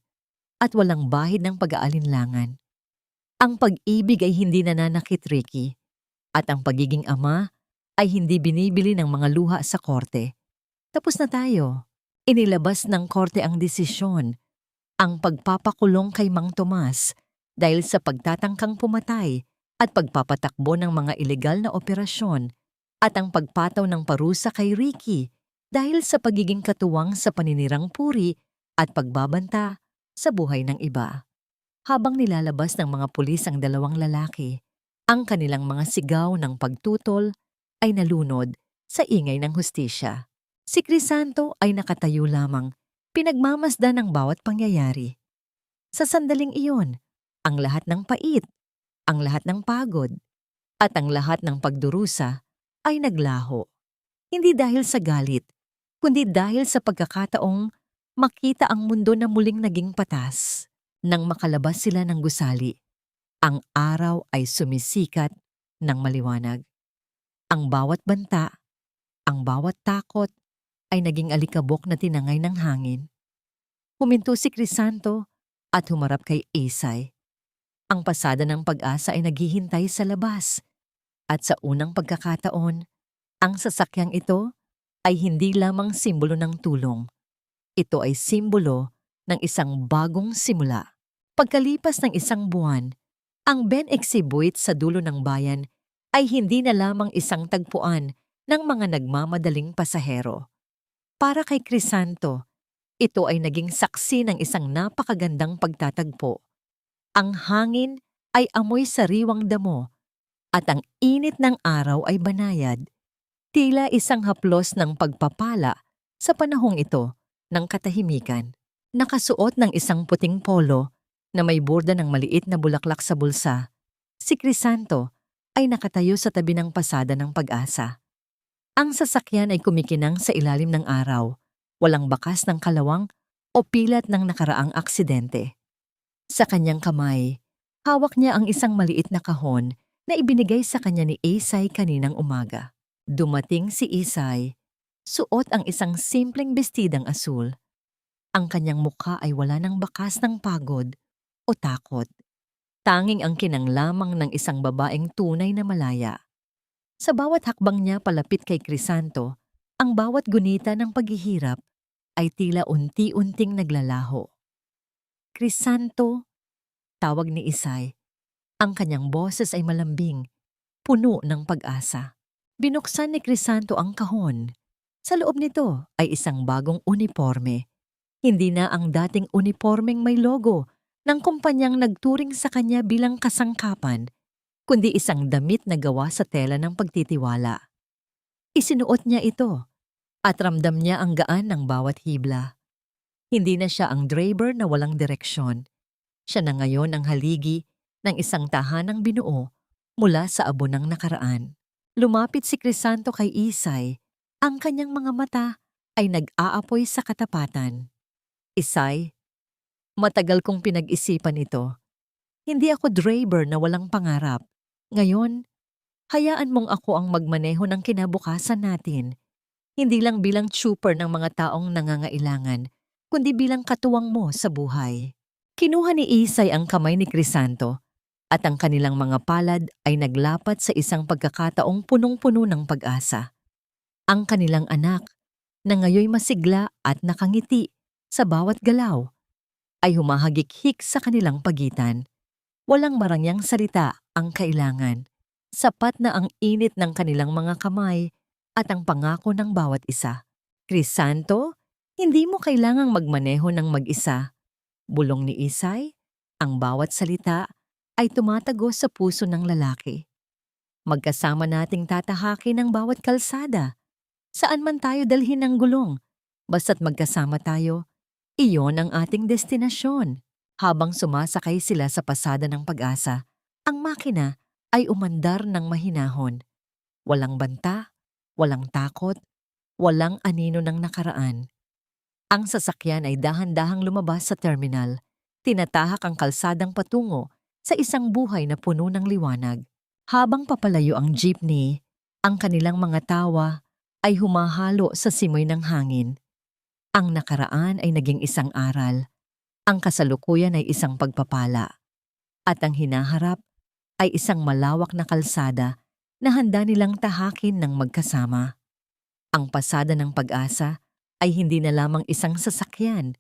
at walang bahid ng pag-aalinlangan. Ang pag-ibig ay hindi nananakit, Ricky. At ang pagiging ama ay hindi binibili ng mga luha sa korte. Tapos na tayo. Inilabas ng korte ang desisyon. Ang pagpapakulong kay Mang Tomas dahil sa pagtatangkang pumatay at pagpapatakbo ng mga ilegal na operasyon at ang pagpataw ng parusa kay Ricky dahil sa pagiging katuwang sa paninirang puri at pagbabanta sa buhay ng iba. Habang nilalabas ng mga pulis ang dalawang lalaki, ang kanilang mga sigaw ng pagtutol ay nalunod sa ingay ng hustisya. Si Crisanto ay nakatayo lamang, pinagmamasdan ng bawat pangyayari. Sa sandaling iyon, ang lahat ng pait, ang lahat ng pagod, at ang lahat ng pagdurusa ay naglaho. Hindi dahil sa galit, kundi dahil sa pagkakataong makita ang mundo na muling naging patas. Nang makalabas sila ng gusali, ang araw ay sumisikat ng maliwanag. Ang bawat banta, ang bawat takot ay naging alikabok na tinangay ng hangin. Huminto si Crisanto at humarap kay Isay. Ang pasada ng pag-asa ay naghihintay sa labas. At sa unang pagkakataon, ang sasakyang ito ay hindi lamang simbolo ng tulong. Ito ay simbolo ng isang bagong simula. Pagkalipas ng isang buwan, ang Ben Exhibit sa dulo ng bayan ay hindi na lamang isang tagpuan ng mga nagmamadaling pasahero. Para kay Crisanto, ito ay naging saksi ng isang napakagandang pagtatagpo. Ang hangin ay amoy sariwang damo at ang init ng araw ay banayad. Tila isang haplos ng pagpapala sa panahong ito ng katahimikan. Nakasuot ng isang puting polo na may borda ng maliit na bulaklak sa bulsa, si Crisanto ay nakatayo sa tabi ng pasada ng pag-asa. Ang sasakyan ay kumikinang sa ilalim ng araw, walang bakas ng kalawang o pilat ng nakaraang aksidente. Sa kanyang kamay, hawak niya ang isang maliit na kahon na ibinigay sa kanya ni Isay kaninang umaga. Dumating si Isay, suot ang isang simpleng bestidang asul. Ang kanyang mukha ay wala ng bakas ng pagod o takot. Tanging ang kinang lamang ng isang babaeng tunay na malaya. Sa bawat hakbang niya palapit kay Crisanto, ang bawat gunita ng paghihirap ay tila unti-unting naglalaho. Crisanto, tawag ni Isay. Ang kanyang boses ay malambing, puno ng pag-asa. Binuksan ni Crisanto ang kahon. Sa loob nito ay isang bagong uniforme. Hindi na ang dating unipormeng may logo ng kumpanyang nagturing sa kanya bilang kasangkapan, kundi isang damit na gawa sa tela ng pagtitiwala. Isinuot niya ito at ramdam niya ang gaan ng bawat hibla. Hindi na siya ang driver na walang direksyon. Siya na ngayon ang haligi ng isang tahanang binuo mula sa abo ng nakaraan. Lumapit si Crisanto kay Isay. Ang kanyang mga mata ay nag-aapoy sa katapatan. Isay, matagal kong pinag-isipan ito. Hindi ako driver na walang pangarap. Ngayon, hayaan mong ako ang magmaneho ng kinabukasan natin. Hindi lang bilang trooper ng mga taong nangangailangan, kundi bilang katuwang mo sa buhay. Kinuha ni Isay ang kamay ni Crisanto at ang kanilang mga palad ay naglapat sa isang pagkakataong punong-puno ng pag-asa. Ang kanilang anak, na ngayoy masigla at nakangiti sa bawat galaw, ay humahagik-hik sa kanilang pagitan. Walang marangyang salita ang kailangan. Sapat na ang init ng kanilang mga kamay at ang pangako ng bawat isa. Crisanto, hindi mo kailangang magmaneho ng mag-isa. Bulong ni Isay, ang bawat salita ay tumatago sa puso ng lalaki. Magkasama nating tatahakin ang bawat kalsada. Saan man tayo dalhin ng gulong, basta't magkasama tayo, iyon ang ating destinasyon. Habang sumasakay sila sa pasada ng pag-asa, ang makina ay umandar ng mahinahon. Walang banta, walang takot, walang anino ng nakaraan. Ang sasakyan ay dahan-dahang lumabas sa terminal. Tinatahak ang kalsadang patungo sa isang buhay na puno ng liwanag. Habang papalayo ang jeepney, ang kanilang mga tawa ay humahalo sa simoy ng hangin. Ang nakaraan ay naging isang aral. Ang kasalukuyan ay isang pagpapala. At ang hinaharap ay isang malawak na kalsada na handa nilang tahakin ng magkasama. Ang pasada ng pag-asa ay hindi na lamang isang sasakyan.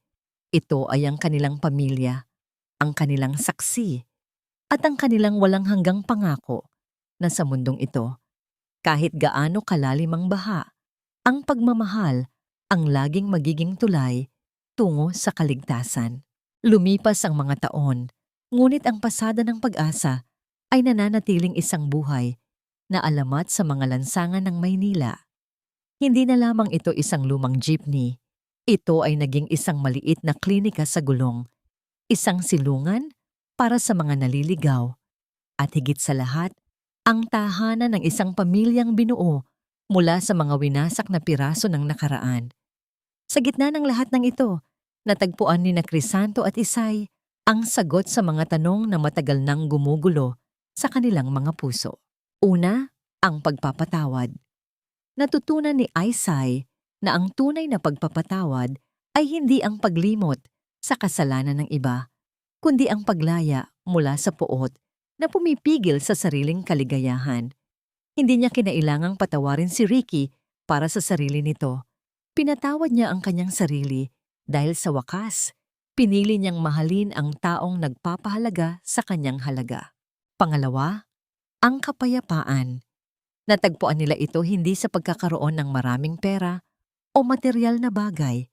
Ito ay ang kanilang pamilya, ang kanilang saksi, at ang kanilang walang hanggang pangako na sa mundong ito, kahit gaano kalalim ang baha, ang pagmamahal ang laging magiging tulay tungo sa kaligtasan. Lumipas ang mga taon, ngunit ang pasada ng pag-asa ay nananatiling isang buhay na alamat sa mga lansangan ng Maynila. Hindi na lamang ito isang lumang jeepney. Ito ay naging isang maliit na klinika sa gulong, isang silungan para sa mga naliligaw, at higit sa lahat, ang tahanan ng isang pamilyang binuo mula sa mga winasak na piraso ng nakaraan. Sa gitna ng lahat ng ito, natagpuan ni na Crisanto at Isay ang sagot sa mga tanong na matagal nang gumugulo sa kanilang mga puso. Una, ang pagpapatawad. Natutunan ni Isay na ang tunay na pagpapatawad ay hindi ang paglimot sa kasalanan ng iba, kundi ang paglaya mula sa puot na pumipigil sa sariling kaligayahan. Hindi niya kinailangang patawarin si Ricky para sa sarili nito. Pinatawad niya ang kanyang sarili dahil sa wakas, pinili niyang mahalin ang taong nagpapahalaga sa kanyang halaga. Pangalawa, ang kapayapaan. Natagpuan nila ito hindi sa pagkakaroon ng maraming pera o materyal na bagay,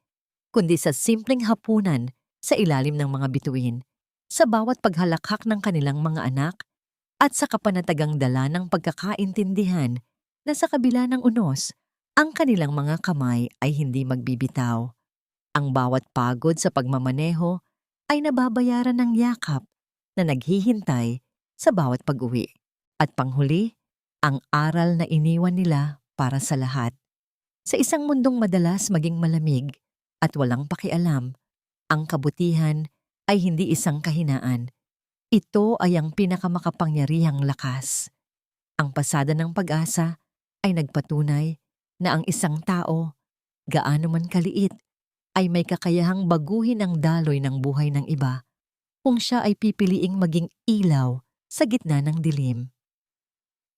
kundi sa simpleng hapunan sa ilalim ng mga bituin, sa bawat paghalakhak ng kanilang mga anak at sa kapanatagang dala ng pagkakaintindihan na sa kabila ng unos, ang kanilang mga kamay ay hindi magbibitaw. Ang bawat pagod sa pagmamaneho ay nababayaran ng yakap na naghihintay sa bawat pag-uwi. At panghuli, ang aral na iniwan nila para sa lahat. Sa isang mundong madalas maging malamig at walang pakialam, ang kabutihan ay hindi isang kahinaan. Ito ay ang pinakamakapangyarihang lakas. Ang pasada ng pag-asa ay nagpatunay na ang isang tao, gaano man kaliit, ay may kakayahang baguhin ang daloy ng buhay ng iba kung siya ay pipiliing maging ilaw sa gitna ng dilim.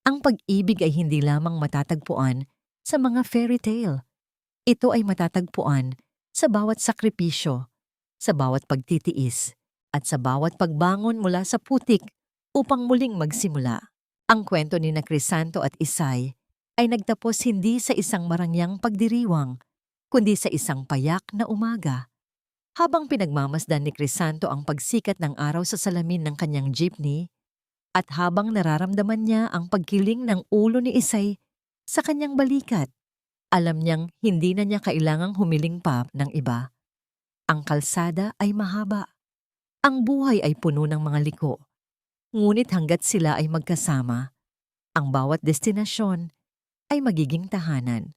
Ang pag-ibig ay hindi lamang matatagpuan sa mga fairy tale. Ito ay matatagpuan sa bawat sakripisyo, sa bawat pagtitiis, at sa bawat pagbangon mula sa putik upang muling magsimula. Ang kwento ni Crisanto at Isay ay nagtapos hindi sa isang marangyang pagdiriwang, kundi sa isang payak na umaga. Habang pinagmamasdan ni Crisanto ang pagsikat ng araw sa salamin ng kanyang jeepney, at habang nararamdaman niya ang pagkiling ng ulo ni Isay sa kanyang balikat, alam niyang hindi na niya kailangang humiling pa ng iba. Ang kalsada ay mahaba. Ang buhay ay puno ng mga liko. Ngunit hanggat sila ay magkasama, ang bawat destinasyon ay magiging tahanan.